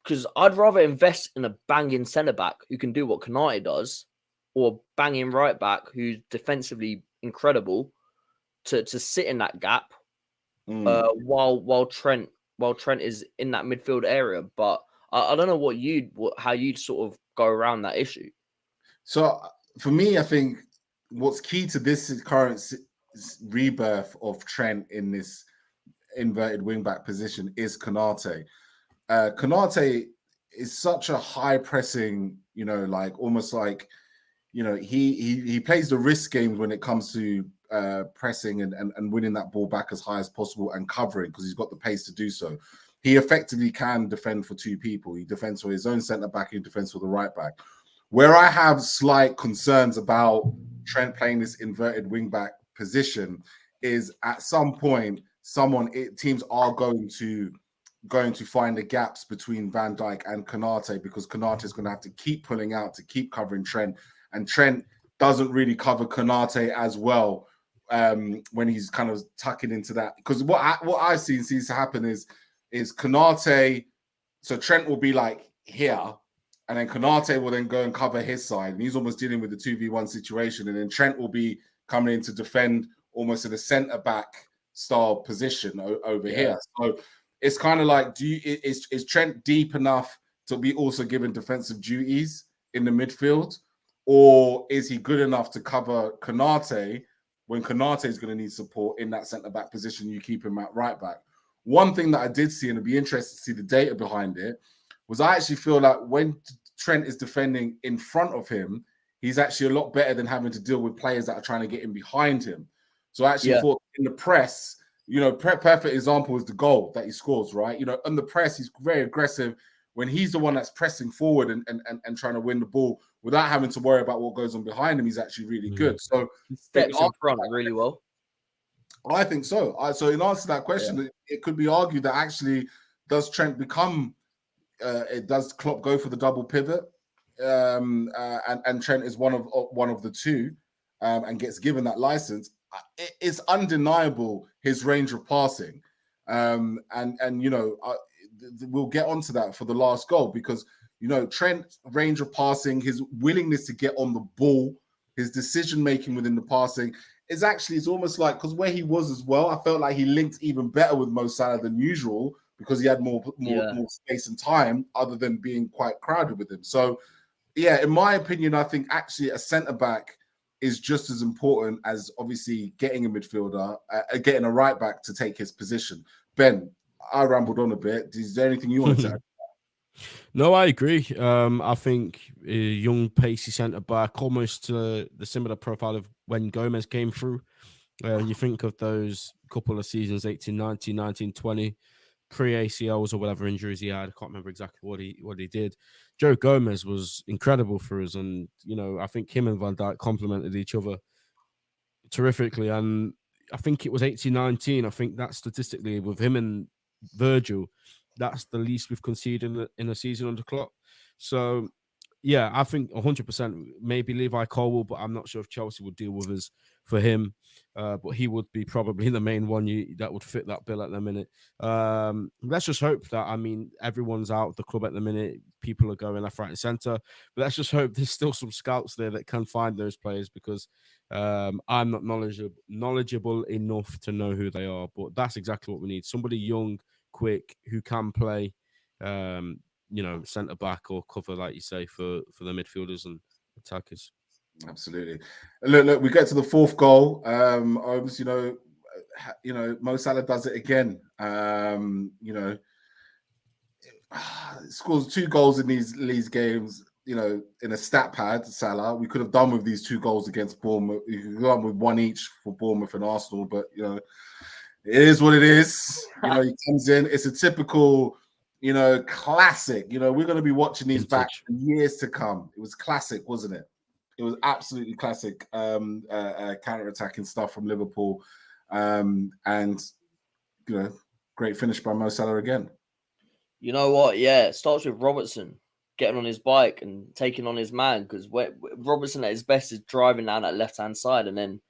because I'd rather invest in a banging centre back who can do what Konate does, or banging right back who's defensively incredible to sit in that gap while Trent is in that midfield area. But I don't know how you'd sort of go around that issue. So for me, I think what's key to this current rebirth of Trent in this inverted wingback position is Konate. Konate is such a high pressing, like almost like, he plays the risk games when it comes to pressing and winning that ball back as high as possible and covering, because he's got the pace to do so. He effectively can defend for two people. He defends for his own centre back, he defends for the right back. Where I have slight concerns about Trent playing this inverted wing back position is at some point teams are going to find the gaps between Van Dijk and Konate, because Konate is going to have to keep pulling out to keep covering Trent, and Trent doesn't really cover Konate as well when he's kind of tucking into that. Because what I've seen seems to happen is Konate. So Trent will be like here, and then Konate will then go and cover his side, and he's almost dealing with the 2v1 situation, and then Trent will be coming in to defend almost in a centre back style position over here. So it's kind of like, is Trent deep enough to be also given defensive duties in the midfield, or is he good enough to cover Konate when Konate is going to need support in that centre back position? You keep him at right back. One thing that I did see, and it'd be interesting to see the data behind it, was I actually feel like when Trent is defending in front of him, he's actually a lot better than having to deal with players that are trying to get in behind him. So I actually thought in the press, perfect example is the goal that he scores, right? On the press, he's very aggressive. When he's the one that's pressing forward and trying to win the ball without having to worry about what goes on behind him, he's actually really good. So he steps in front really well. I think so. So in answer to that question, it could be argued that actually does Trent become, does Klopp go for the double pivot, and Trent is one of the two, and gets given that license. It's undeniable his range of passing, and we'll get onto that for the last goal because Trent's range of passing, his willingness to get on the ball, his decision making within the passing. It's almost like, because where he was as well, I felt like he linked even better with Mo Salah than usual because he had more space and time other than being quite crowded with him. So, yeah, in my opinion, I think actually a centre-back is just as important as obviously getting a midfielder, getting a right-back to take his position. Ben, I rambled on a bit. Is there anything you want to add? No, I agree. I think a young, pacey centre-back, almost the similar profile of when Gomez came through. You think of those couple of seasons, 18, 19, 19, 20, pre-ACLs or whatever injuries he had. I can't remember exactly what he did. Joe Gomez was incredible for us. And, I think him and Van Dijk complemented each other terrifically. And I think it was 18, 19. I think that statistically with him and Virgil, that's the least we've conceded in a season under Klopp. So, yeah, I think 100% maybe Levi Colwill, but I'm not sure if Chelsea would deal with us for him. But he would be probably the main one that would fit that bill at the minute. Let's just hope that, everyone's out of the club at the minute. People are going left, right, and centre. But let's just hope there's still some scouts there that can find those players because I'm not knowledgeable enough to know who they are. But that's exactly what we need. Somebody young, quick, who can play, centre back or cover, like you say, for the midfielders and attackers. Absolutely. Look, we get to the fourth goal. Mo Salah does it again. Scores 2 goals in these Leeds games. In a stat pad, Salah. We could have done with these 2 goals against Bournemouth. You could go on with 1 each for Bournemouth and Arsenal, but it is what it is. He comes in. It's a typical, classic. We're going to be watching these back for years to come. It was classic, wasn't it? It was absolutely classic counter-attacking stuff from Liverpool. And, great finish by Mo Salah again. You know what? Yeah, it starts with Robertson getting on his bike and taking on his man because Robertson at his best is driving down that left-hand side. And then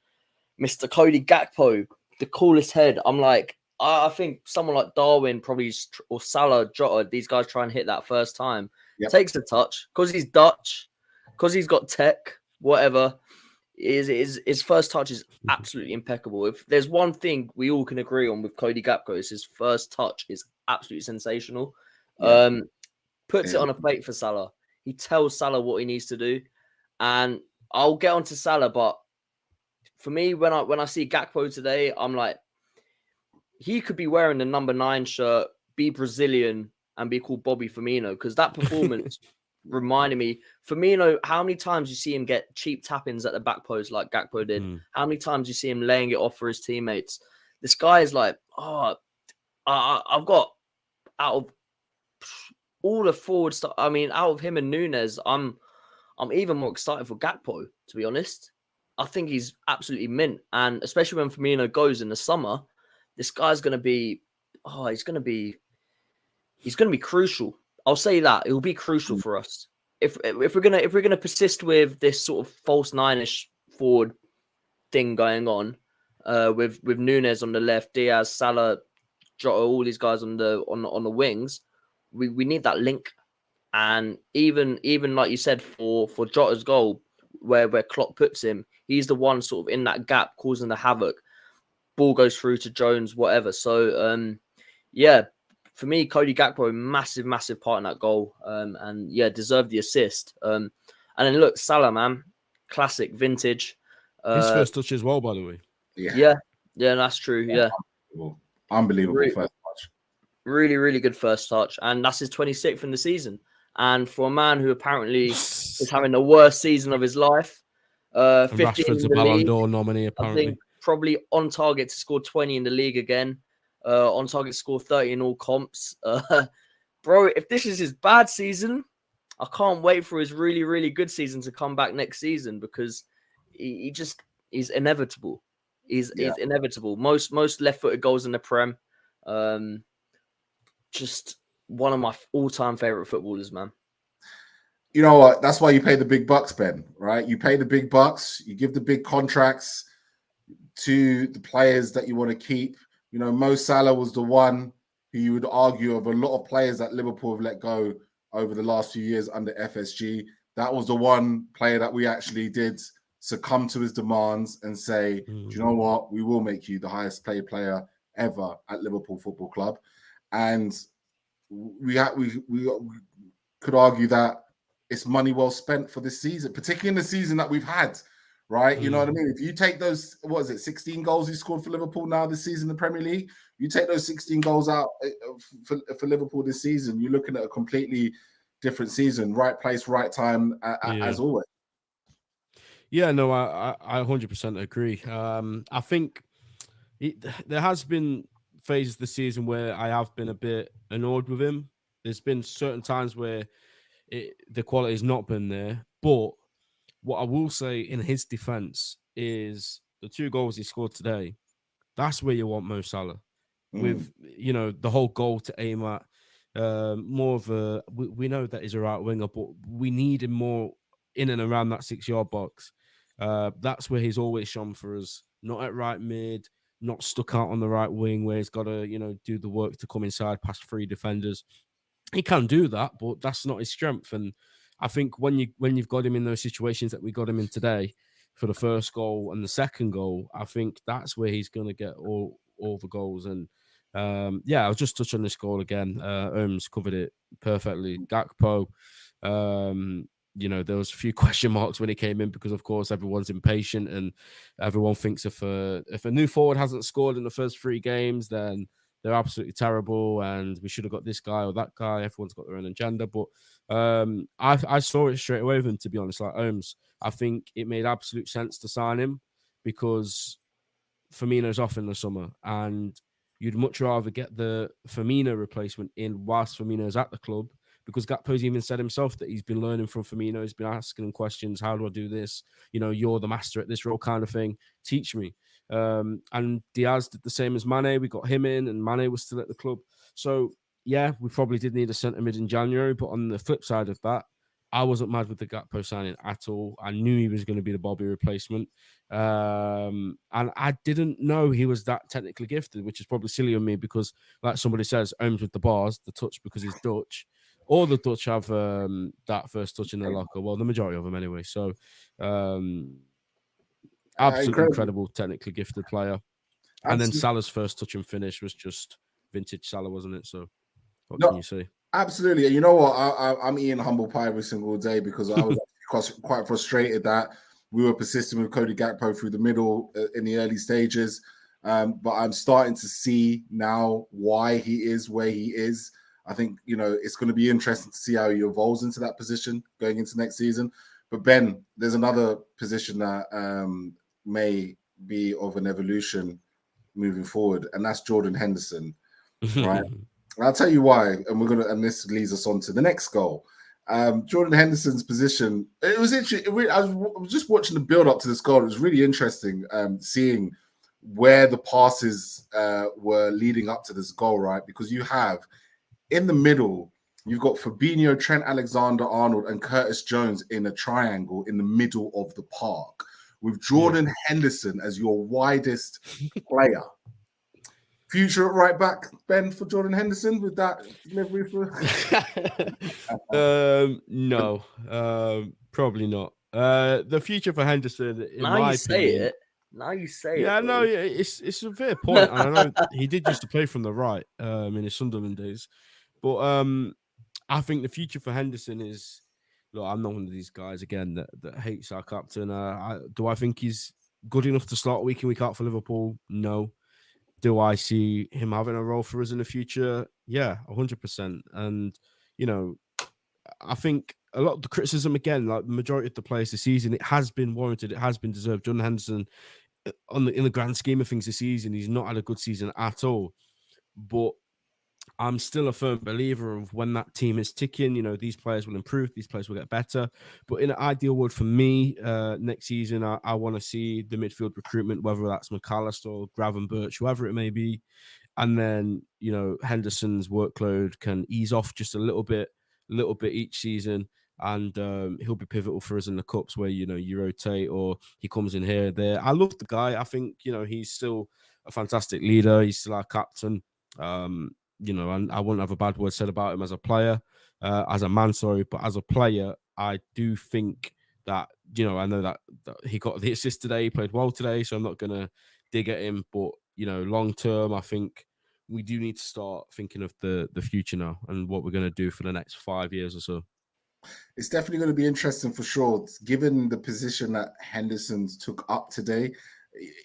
Mr. Cody Gakpo, the coolest head. I'm like, I think someone like Darwin probably, or Salah, Jota, these guys try and hit that first time. Yep. Takes the touch because he's Dutch, because he's got tech, whatever. His first touch is absolutely impeccable. If there's one thing we all can agree on with Cody Gakpo, is his first touch is absolutely sensational. Yeah. Puts it on a plate for Salah. He tells Salah what he needs to do. And I'll get on to Salah, but for me, when I see Gakpo today, I'm like, he could be wearing the number 9 shirt, be Brazilian, and be called Bobby Firmino, because that performance reminded me, Firmino, how many times you see him get cheap tap-ins at the back post like Gakpo did? How many times you see him laying it off for his teammates? This guy is like, I've got, out of all the forward stuff, out of him and Nunez, I'm even more excited for Gakpo, to be honest. I think he's absolutely mint. And especially when Firmino goes in the summer, this guy's going to be, he's going to be crucial. I'll say that it will be crucial for us. If we're gonna persist with this sort of false 9-ish forward thing going on, with Nunez on the left, Diaz, Salah, Jota, all these guys on the wings. We need that link. And even like you said, for Jota's goal, where Klopp puts him, he's the one sort of in that gap causing the havoc. Ball goes through to Jones, whatever. So yeah, for me, Cody Gakpo, massive part in that goal. And yeah, deserved the assist. And then look, Salah, man, classic, vintage. His first touch as well, by the way. Yeah, that's true. Yeah, unbelievable first touch. Really good first touch, and that's his 26th in the season. And for a man who apparently is having the worst season of his life, 15 Rashford's a Ballon d'Or nominee, apparently. I think probably on target to score 20 in the league again. On target to score 30 in all comps. Bro, if this is his bad season, I can't wait for his really good season to come back next season, because he's inevitable. He's inevitable. Most left-footed goals in the Prem. Just one of my all-time favorite footballers, man. You know what? That's why you pay the big bucks, Ben, right? You pay the big bucks. You give the big contracts to the players that you want to keep. You know, Mo Salah was the one who you would argue of a lot of players that Liverpool have let go over the last few years under FSG. That was the one player that we actually did succumb to his demands and say, do you know what? We will make you the highest paid player ever at Liverpool Football Club. And we could argue that it's money well spent for this season, particularly in the season that we've had, right? You know what I mean? If you take those, 16 goals he scored for Liverpool now this season in the Premier League, you take those 16 goals out for Liverpool this season, you're looking at a completely different season. Right place, right time, as always. Yeah, no, I 100% agree. I think there has been phases this season where I have been a bit annoyed with him. There's been certain times where the quality has not been there. But what I will say in his defense is the 2 goals he scored today, that's where you want Mo Salah. With, you know, the whole goal to aim at. More of a, we know that he's a right winger, but we need him more in and around that 6-yard box. That's where he's always shone for us. Not at right mid, not stuck out on the right wing where he's got to, you know, do the work to come inside past 3 defenders. He can do that, but that's not his strength. And I think when you've got him in those situations that we got him in today for the first goal and the second goal, I think that's where he's going to get all the goals. And yeah, I'll just touch on this goal again. Ohms covered it perfectly. Gakpo, you know, there was a few question marks when he came in because, of course, everyone's impatient and everyone thinks if a new forward hasn't scored in the first 3 games, then they're absolutely terrible and we should have got this guy or that guy. Everyone's got their own agenda. But I saw it straight away with him, to be honest. Like Ohms, I think it made absolute sense to sign him because Firmino's off in the summer and you'd much rather get the Firmino replacement in whilst Firmino's at the club, because Gakpo's even said himself that he's been learning from Firmino. He's been asking him questions. How do I do this? You know, you're the master at this role kind of thing. Teach me. And Diaz did the same as Mane. We got him in and Mane was still at the club. So, yeah, we probably did need a centre mid in January. But on the flip side of that, I wasn't mad with the Gakpo signing at all. I knew he was going to be the Bobby replacement. And I didn't know he was that technically gifted, which is probably silly of me because, like somebody says, Ohms with the bars, the touch because he's Dutch. All the Dutch have that first touch in their locker. Well, the majority of them anyway. So, absolutely incredible, technically gifted player. And then Salah's first touch and finish was just vintage Salah, wasn't it? So, what can you say? Absolutely. You know what? I'm eating humble pie every single day because I was quite frustrated that we were persistent with Cody Gakpo through the middle in the early stages. But I'm starting to see now why he is where he is. I think, you know, it's going to be interesting to see how he evolves into that position going into next season. But Ben, there's another position that may be of an evolution moving forward, and that's Jordan Henderson, right? I'll tell you why, and this leads us on to the next goal. Jordan Henderson's position, it was interesting. I was just watching the build up to this goal. It was really interesting seeing where the passes were leading up to this goal, right? Because you have in the middle, you've got Fabinho, Trent Alexander-Arnold, and Curtis Jones in a triangle in the middle of the park, with Jordan Henderson as your widest player. Future at right back, Ben, for Jordan Henderson with that delivery for. No, probably not. The future for Henderson, in Now my you say opinion. it. Now you say it. Yeah, no, it's a fair point. And I know he did used to play from the right in his Sunderland days, but I think the future for Henderson is. Look, I'm not one of these guys again that hates our captain. Do I think he's good enough to start week in, week out for Liverpool? No. Do I see him having a role for us in the future? Yeah, 100%. And, you know, I think a lot of the criticism, again, like the majority of the players this season, it has been warranted. It has been deserved. Jordan Henderson, in the grand scheme of things this season, he's not had a good season at all. But I'm still a firm believer of when that team is ticking, you know, these players will improve, these players will get better. But in an ideal world for me, next season, I want to see the midfield recruitment, whether that's McAllister or Gravenberch, whoever it may be. And then, you know, Henderson's workload can ease off just a little bit each season. And he'll be pivotal for us in the cups where, you know, you rotate or he comes in here, there. I love the guy. I think, you know, he's still a fantastic leader. He's still our captain. You know, and I wouldn't have a bad word said about him as a player, as a man, sorry, but as a player, I do think that, you know, I know that he got the assist today, he played well today, so I'm not going to dig at him, but, you know, long term, I think we do need to start thinking of the future now and what we're going to do for the next 5 years or so. It's definitely going to be interesting for sure, given the position that Henderson's took up today.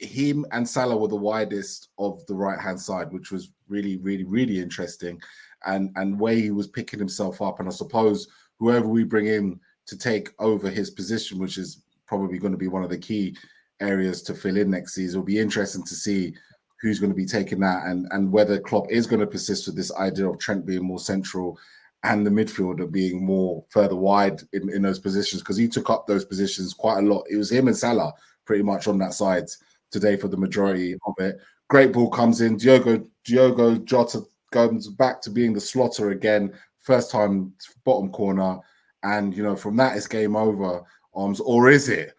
Him and Salah were the widest of the right-hand side, which was really, really, really interesting. And where he was picking himself up. And I suppose whoever we bring in to take over his position, which is probably going to be one of the key areas to fill in next season, will be interesting to see who's going to be taking that and whether Klopp is going to persist with this idea of Trent being more central and the midfielder being more further wide in those positions, because he took up those positions quite a lot. It was him and Salah pretty much on that side today for the majority of it. Great ball comes in. Diogo Jota goes back to being the slotter again. First time bottom corner. And, you know, from that, it's game over. Or is it?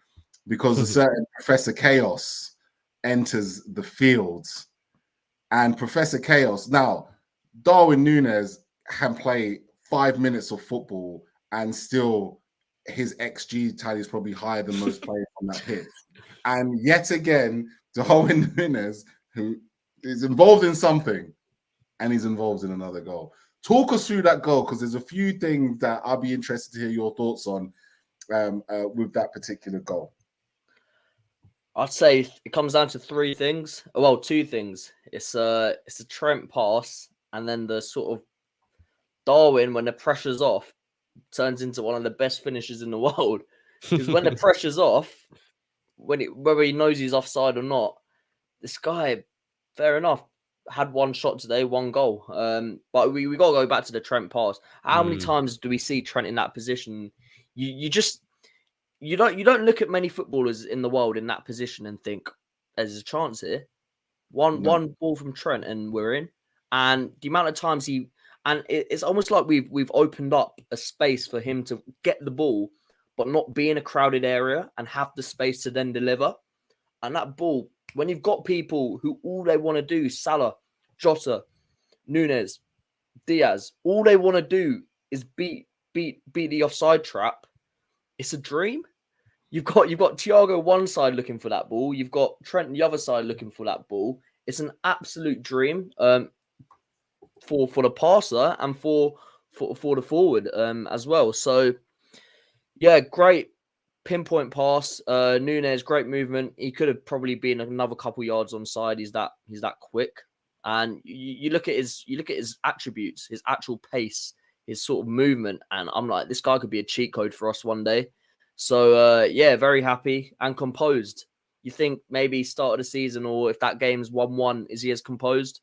Because a certain Professor Chaos enters the field. And Professor Chaos, now, Darwin Nunez can play 5 minutes of football and still his XG tally is probably higher than most players on that pitch. And yet again, Darwin Nunez, who is involved in something, and he's involved in another goal. Talk us through that goal, because there's a few things that I'll be interested to hear your thoughts on with that particular goal. I'd say it comes down to three things. Well, two things. It's a Trent pass, and then the sort of Darwin, when the pressure's off, turns into one of the best finishers in the world. Because when the pressure's off, whether he knows he's offside or not, this guy, fair enough, had one shot today, one goal. But we got to go back to the Trent pass. How many times do we see Trent in that position? You don't look at many footballers in the world in that position and think there's a chance here. One ball from Trent and we're in. And the amount of times it's almost like we've opened up a space for him to get the ball, but not be in a crowded area and have the space to then deliver. And that ball, when you've got people who all they want to do, Salah, Jota, Nunez, Diaz, all they want to do is beat the offside trap. It's a dream. You've got Thiago one side looking for that ball. You've got Trent the other side looking for that ball. It's an absolute dream for the passer and for the forward as well. So yeah, great pinpoint pass. Nunez, great movement. He could have probably been another couple yards on side. He's that quick. And you look at his attributes, his actual pace, his sort of movement, and I'm like, this guy could be a cheat code for us one day. So yeah, very happy and composed. You think maybe start of the season, or if that game's 1-1, is he as composed?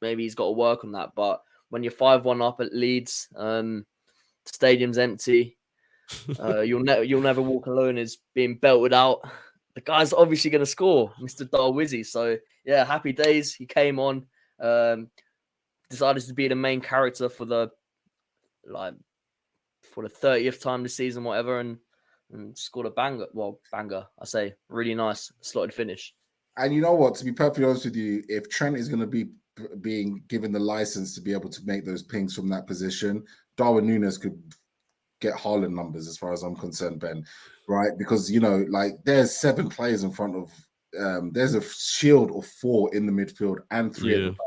Maybe he's got to work on that. But when you're 5-1 up at Leeds, the stadium's empty. You'll never walk alone is being belted out. The guy's obviously going to score, Mr. Darwizzy. So yeah, happy days. He came on, decided to be the main character for the 30th time this season, whatever, and and scored a banger. Well, banger, I say, really nice slotted finish. And you know what? To be perfectly honest with you, if Trent is going to be being given the license to be able to make those pings from that position, Darwin Nunez could get Haaland numbers as far as I'm concerned, Ben, right? Because, you know, like there's 7 players in front of, there's a shield of 4 in the midfield and 3 at the back.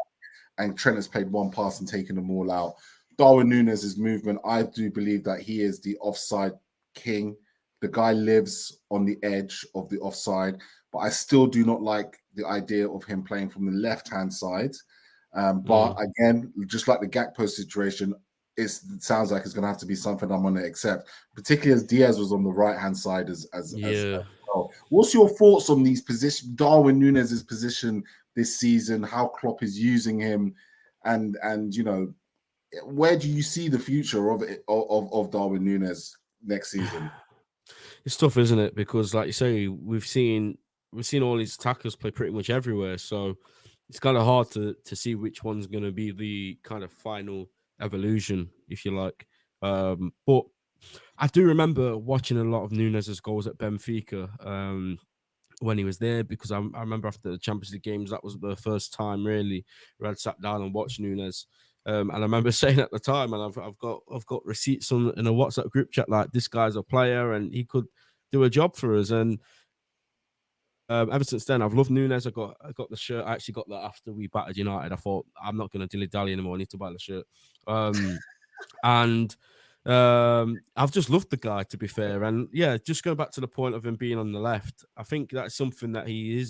And Trent has played 1 pass and taken them all out. Darwin Nunez's movement, I do believe that he is the offside king. The guy lives on the edge of the offside, but I still do not like the idea of him playing from the left-hand side. But again, just like the Gakpo situation, it sounds like it's going to have to be something I'm going to accept, particularly as Diaz was on the right-hand side as well. What's your thoughts on these positions, Darwin Nunez's position this season, how Klopp is using him, and you know, where do you see the future of Darwin Nunez next season? It's tough, isn't it? Because, like you say, we've seen all these attackers play pretty much everywhere, so it's kind of hard to see which one's going to be the kind of final evolution, if you like. But I do remember watching a lot of Nunez's goals at Benfica when he was there, because I remember after the Champions League games, that was the first time really where I'd sat down and watched Nunez. And I remember saying at the time, and I've got receipts in a WhatsApp group chat, like, this guy's a player and he could do a job for us. And ever since then, I've loved Nunez. I got the shirt. I actually got that after we battered United. I thought, I'm not going to dilly-dally anymore. I need to buy the shirt. And I've just loved the guy, to be fair. And yeah, just going back to the point of him being on the left, I think that's something that he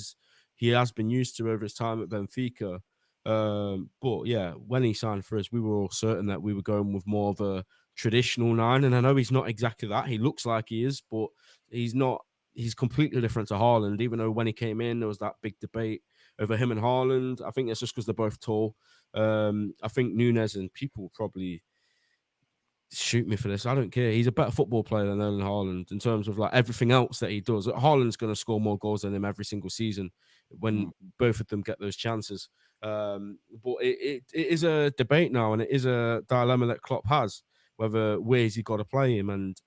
has been used to over his time at Benfica. But yeah, when he signed for us, we were all certain that we were going with more of a traditional 9. And I know he's not exactly that. He looks like he is, but he's not. He's completely different to Haaland, even though when he came in, there was that big debate over him and Haaland. I think it's just because they're both tall. I think Nunez, and people will probably shoot me for this, I don't care. He's a better football player than Erling Haaland in terms of like everything else that he does. Haaland's going to score more goals than him every single season when both of them get those chances. But it is a debate now, and it is a dilemma that Klopp has, whether where's he got to play him. And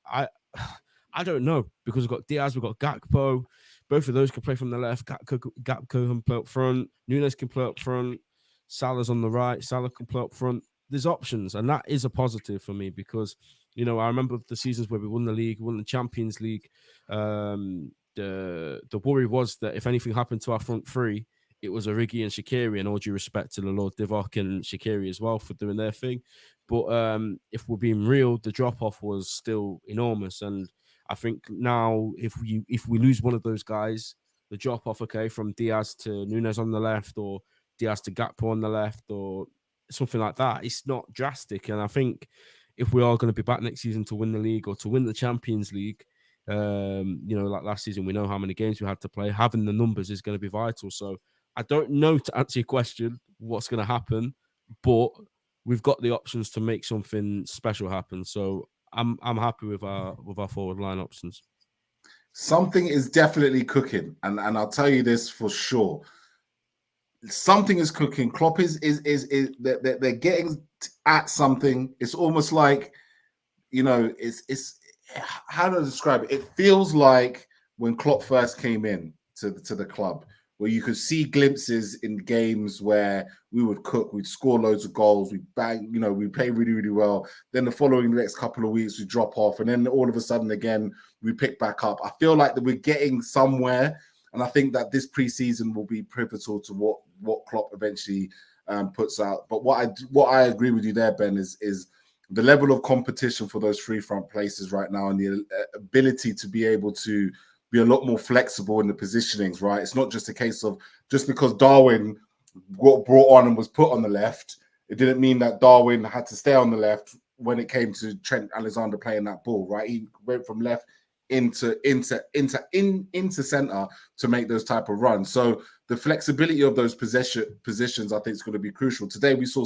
I don't know, because we've got Diaz, we've got Gakpo. Both of those can play from the left. Gakpo can play up front. Nunez can play up front. Salah's on the right. Salah can play up front. There's options, and that is a positive for me, because, you know, I remember the seasons where we won the league, won the Champions League. The worry was that if anything happened to our front three, it was Origi and Shaqiri, and all due respect to the Lord Divock and Shaqiri as well for doing their thing. But if we're being real, the drop-off was still enormous, and I think now if we lose one of those guys, the drop off, okay, from Diaz to Nunez on the left, or Diaz to Gakpo on the left, or something like that, it's not drastic. And I think if we are going to be back next season to win the league or to win the Champions League, you know, like last season, we know how many games we had to play. Having the numbers is going to be vital. So I don't know, to answer your question, what's going to happen, but we've got the options to make something special happen. So I'm happy with our forward line options. Something is definitely cooking, and I'll tell you this for sure. Something is cooking. Klopp is they're getting at something. It's almost like, you know, it's how do I describe it? It feels like when Klopp first came in to the club, where you could see glimpses in games where we would cook, we'd score loads of goals, we'd bang, you know, we play really, really well. Then the next couple of weeks, we drop off. And then all of a sudden, again, we pick back up. I feel like that we're getting somewhere. And I think that this preseason will be pivotal to what Klopp eventually puts out. But what I agree with you there, Ben, is the level of competition for those 3 front places right now, and the ability to be able to be a lot more flexible in the positionings, right? It's not just a case of just because Darwin got brought on and was put on the left, it didn't mean that Darwin had to stay on the left when it came to Trent Alexander playing that ball, right? He went from left into center to make those type of runs. So the flexibility of those positions, I think, is going to be crucial. Today we saw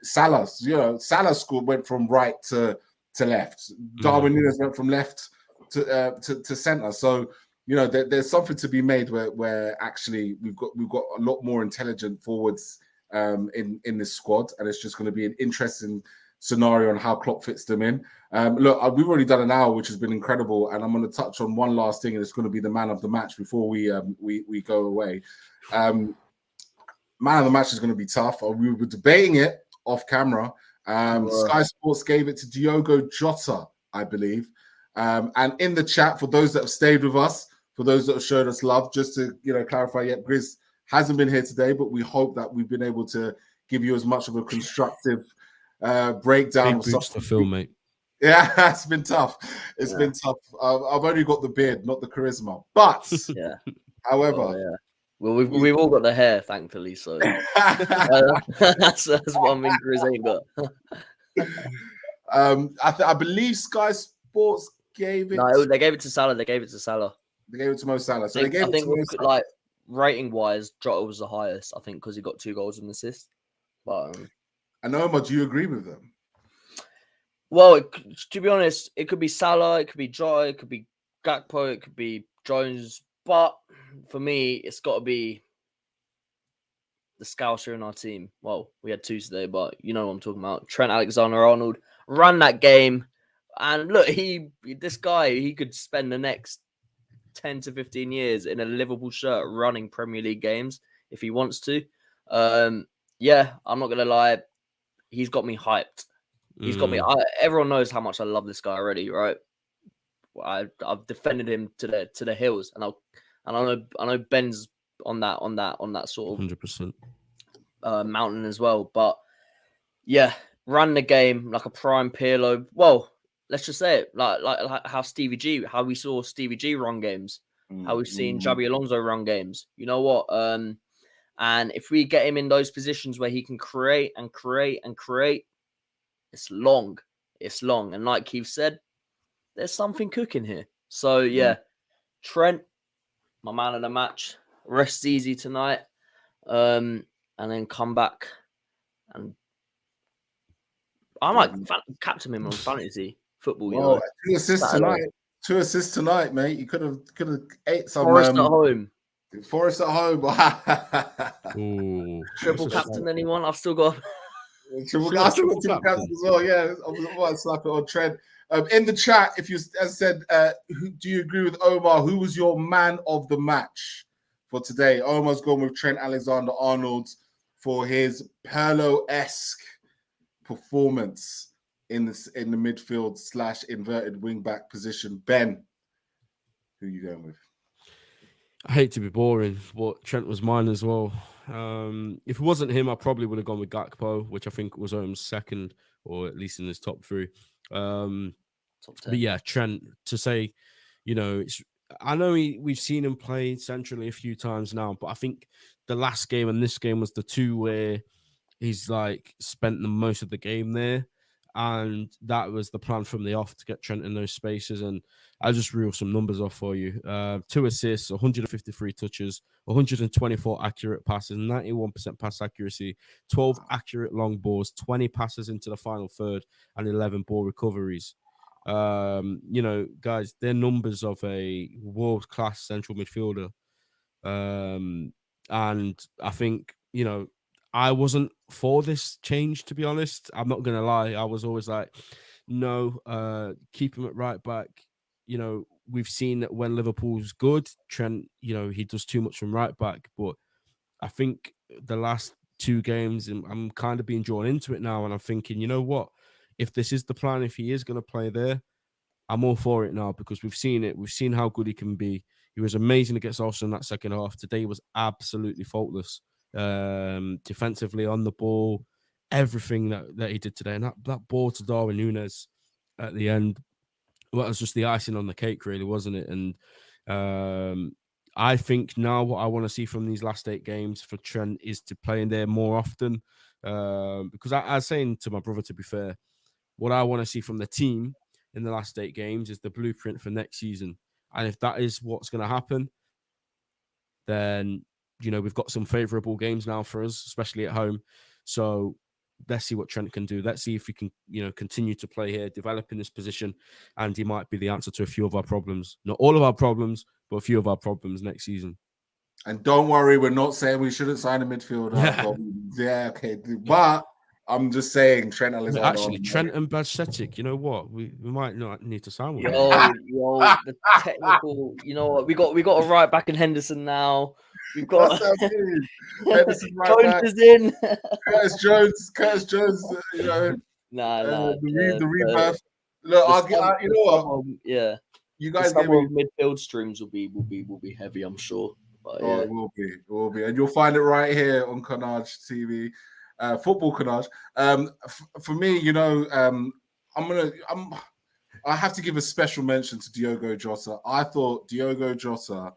Salah, you know, Salah went from right to left. Darwin Nunez went from left to center. So, you know, there's something to be made where actually we've got a lot more intelligent forwards in this squad, and it's just going to be an interesting scenario and how Klopp fits them in. Look, we've already done an hour, which has been incredible, and I'm going to touch on one last thing, and it's going to be the man of the match before we go away. Man of the match is going to be tough. We were debating it off camera. Sky Sports gave it to Diogo Jota, I believe. And in the chat, for those that have stayed with us, for those that have showed us love, just to clarify, Grizz hasn't been here today, but we hope that we've been able to give you as much of a constructive breakdown. Big boots to fill, mate. Yeah, it's been tough. It's been tough. I've only got the beard, not the charisma. But however, well, we've all got the hair, thankfully. So that's one thing Grizz ain't got. I believe Sky Sports gave it. No, they gave it to Salah. They gave it to Mo Salah. So I think like rating wise, Jota was the highest. I think because he got 2 goals and assists. But and Omar, do you agree with them? Well, to be honest, it could be Salah, it could be Jota, it could be Gakpo, it could be Jones. But for me, it's got to be the Scouser in our team. Well, we had 2 today, but you know what I'm talking about. Trent Alexander-Arnold ran that game. And look, this guy, he could spend the next 10 to 15 years in a Liverpool shirt running Premier League games if he wants to. Yeah, I'm not going to lie. He's got me hyped. He's got me. Everyone knows how much I love this guy already, right? I've defended him to the hills, and I know Ben's on that sort of 100% mountain as well. But yeah, ran the game like a prime Pirlo. Well, let's just say it like how we saw Stevie G run games, how we've seen Xabi Alonso run games. You know what? And if we get him in those positions where he can create and create and create, it's long. And like Keith said, there's something cooking here. So, yeah, Trent, my man of the match, rests easy tonight. And then come back. And I might captain him on fantasy football. Well, 2 assists tonight. 2 assists tonight, mate. You could have ate some. Forest at home. Forest at home. Triple captain, anyone? I've still got... Triple captain as well, yeah. I might slap it on Trent. In the chat, if you, as I said, do you agree with Omar? Who was your man of the match for today? Omar's gone with Trent Alexander-Arnold for his Pirlo-esque performance in the midfield / inverted wing-back position. Ben, who are you going with? I hate to be boring, but Trent was mine as well. If it wasn't him, I probably would have gone with Gakpo, which I think was Om's second, or at least in his top 3. But yeah, Trent, to say, I know we've seen him play centrally a few times now, but I think the last game and this game was the 2 where he's like spent the most of the game there. And that was the plan from the off, to get Trent in those spaces. And I'll just reel some numbers off for you. 2 assists, 153 touches, 124 accurate passes, 91% pass accuracy, 12 accurate long balls, 20 passes into the final third, and 11 ball recoveries. Guys, they're numbers of a world-class central midfielder. And I think, I wasn't for this change, to be honest. I'm not going to lie. I was always like, no, keep him at right back. We've seen that when Liverpool's good, Trent, he does too much from right back. But I think the last 2 games, I'm kind of being drawn into it now. And I'm thinking, you know what? If this is the plan, if he is going to play there, I'm all for it now, because we've seen it. We've seen how good he can be. He was amazing against Arsenal in that second half. Today was absolutely faultless. Defensively, on the ball, everything that he did today. And that ball to Darwin Nunez at the end, well, it was just the icing on the cake, really, wasn't it? And I think now what I want to see from these last 8 games for Trent is to play in there more often. Because I was saying to my brother, to be fair, what I want to see from the team in the last 8 games is the blueprint for next season. And if that is what's going to happen, then we've got some favourable games now for us, especially at home. So let's see what Trent can do. Let's see if he can, continue to play here, develop in this position, and he might be the answer to a few of our problems. Not all of our problems, but a few of our problems next season. And don't worry, we're not saying we shouldn't sign a midfielder. Yeah, okay. But I'm just saying, Trent Alexander. Actually, Trent and Bajcetic, you know what? We might not need to sign one. Yo, the technical. You know what? We got a right back in Henderson now. We've got Henderson right Jones back. is in. Curtis Jones. You know, the rebirth. Look, you know what? Yeah, you guys gave me midfield streams will be heavy, I'm sure. But, it will be, and you'll find it right here on Khanage TV. Football Khanage. For me, you know, I have to give a special mention to Diogo Jota. I thought Diogo Jota,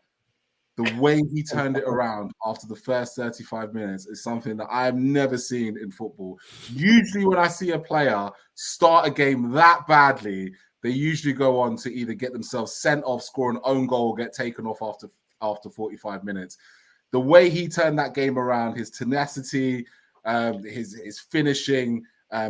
the way he turned it around after the first 35 minutes is something that I have never seen in football. Usually when I see a player start a game that badly, they usually go on to either get themselves sent off, score an own goal, or get taken off after 45 minutes. The way he turned that game around, his tenacity, his finishing,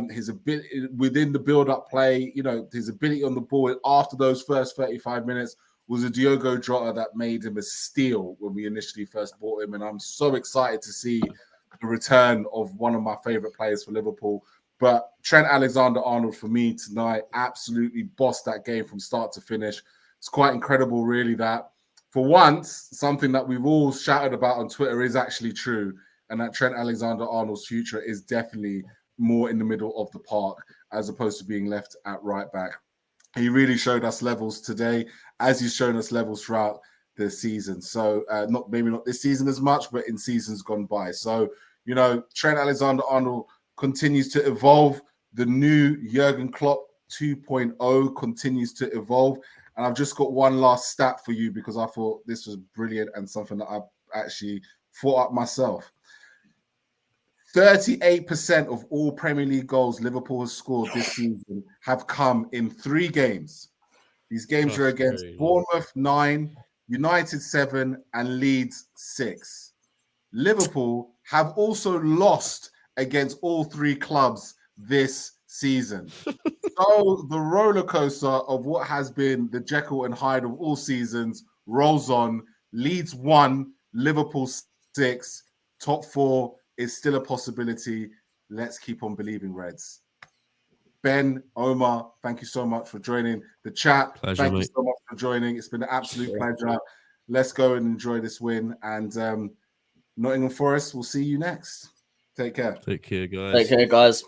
his ability within the build-up play, you know, his ability on the ball after those first 35 minutes was a Diogo Jota that made him a steal when we initially first bought him. And I'm so excited to see the return of one of my favorite players for Liverpool. But Trent Alexander-Arnold, for me tonight, absolutely bossed that game from start to finish. It's quite incredible, really, that for once, something that we've all shouted about on Twitter is actually true, and that Trent Alexander-Arnold's future is definitely more in the middle of the park as opposed to being left at right back. He really showed us levels today, as he's shown us levels throughout the season. So maybe not this season as much, but in seasons gone by. So, you know, Trent Alexander-Arnold continues to evolve. The new Jurgen Klopp 2.0 continues to evolve. And I've just got one last stat for you because I thought this was brilliant and something that I've actually thought up myself. 38% of all Premier League goals Liverpool has scored this season have come in 3 games. These games are against Bournemouth 9, United 7, and Leeds 6. Liverpool have also lost against all 3 clubs this season. So the roller coaster of what has been the Jekyll and Hyde of all seasons rolls on. Leeds 1, Liverpool 6, top 4 is still a possibility. Let's keep on believing, Reds. Ben, Omar, thank you so much for joining the chat. Pleasure, thank mate. you so much for joining. It's been an absolute pleasure. Let's go and enjoy this win. And Nottingham Forest, we'll see you next. Take care. Take care, guys. Take care, guys.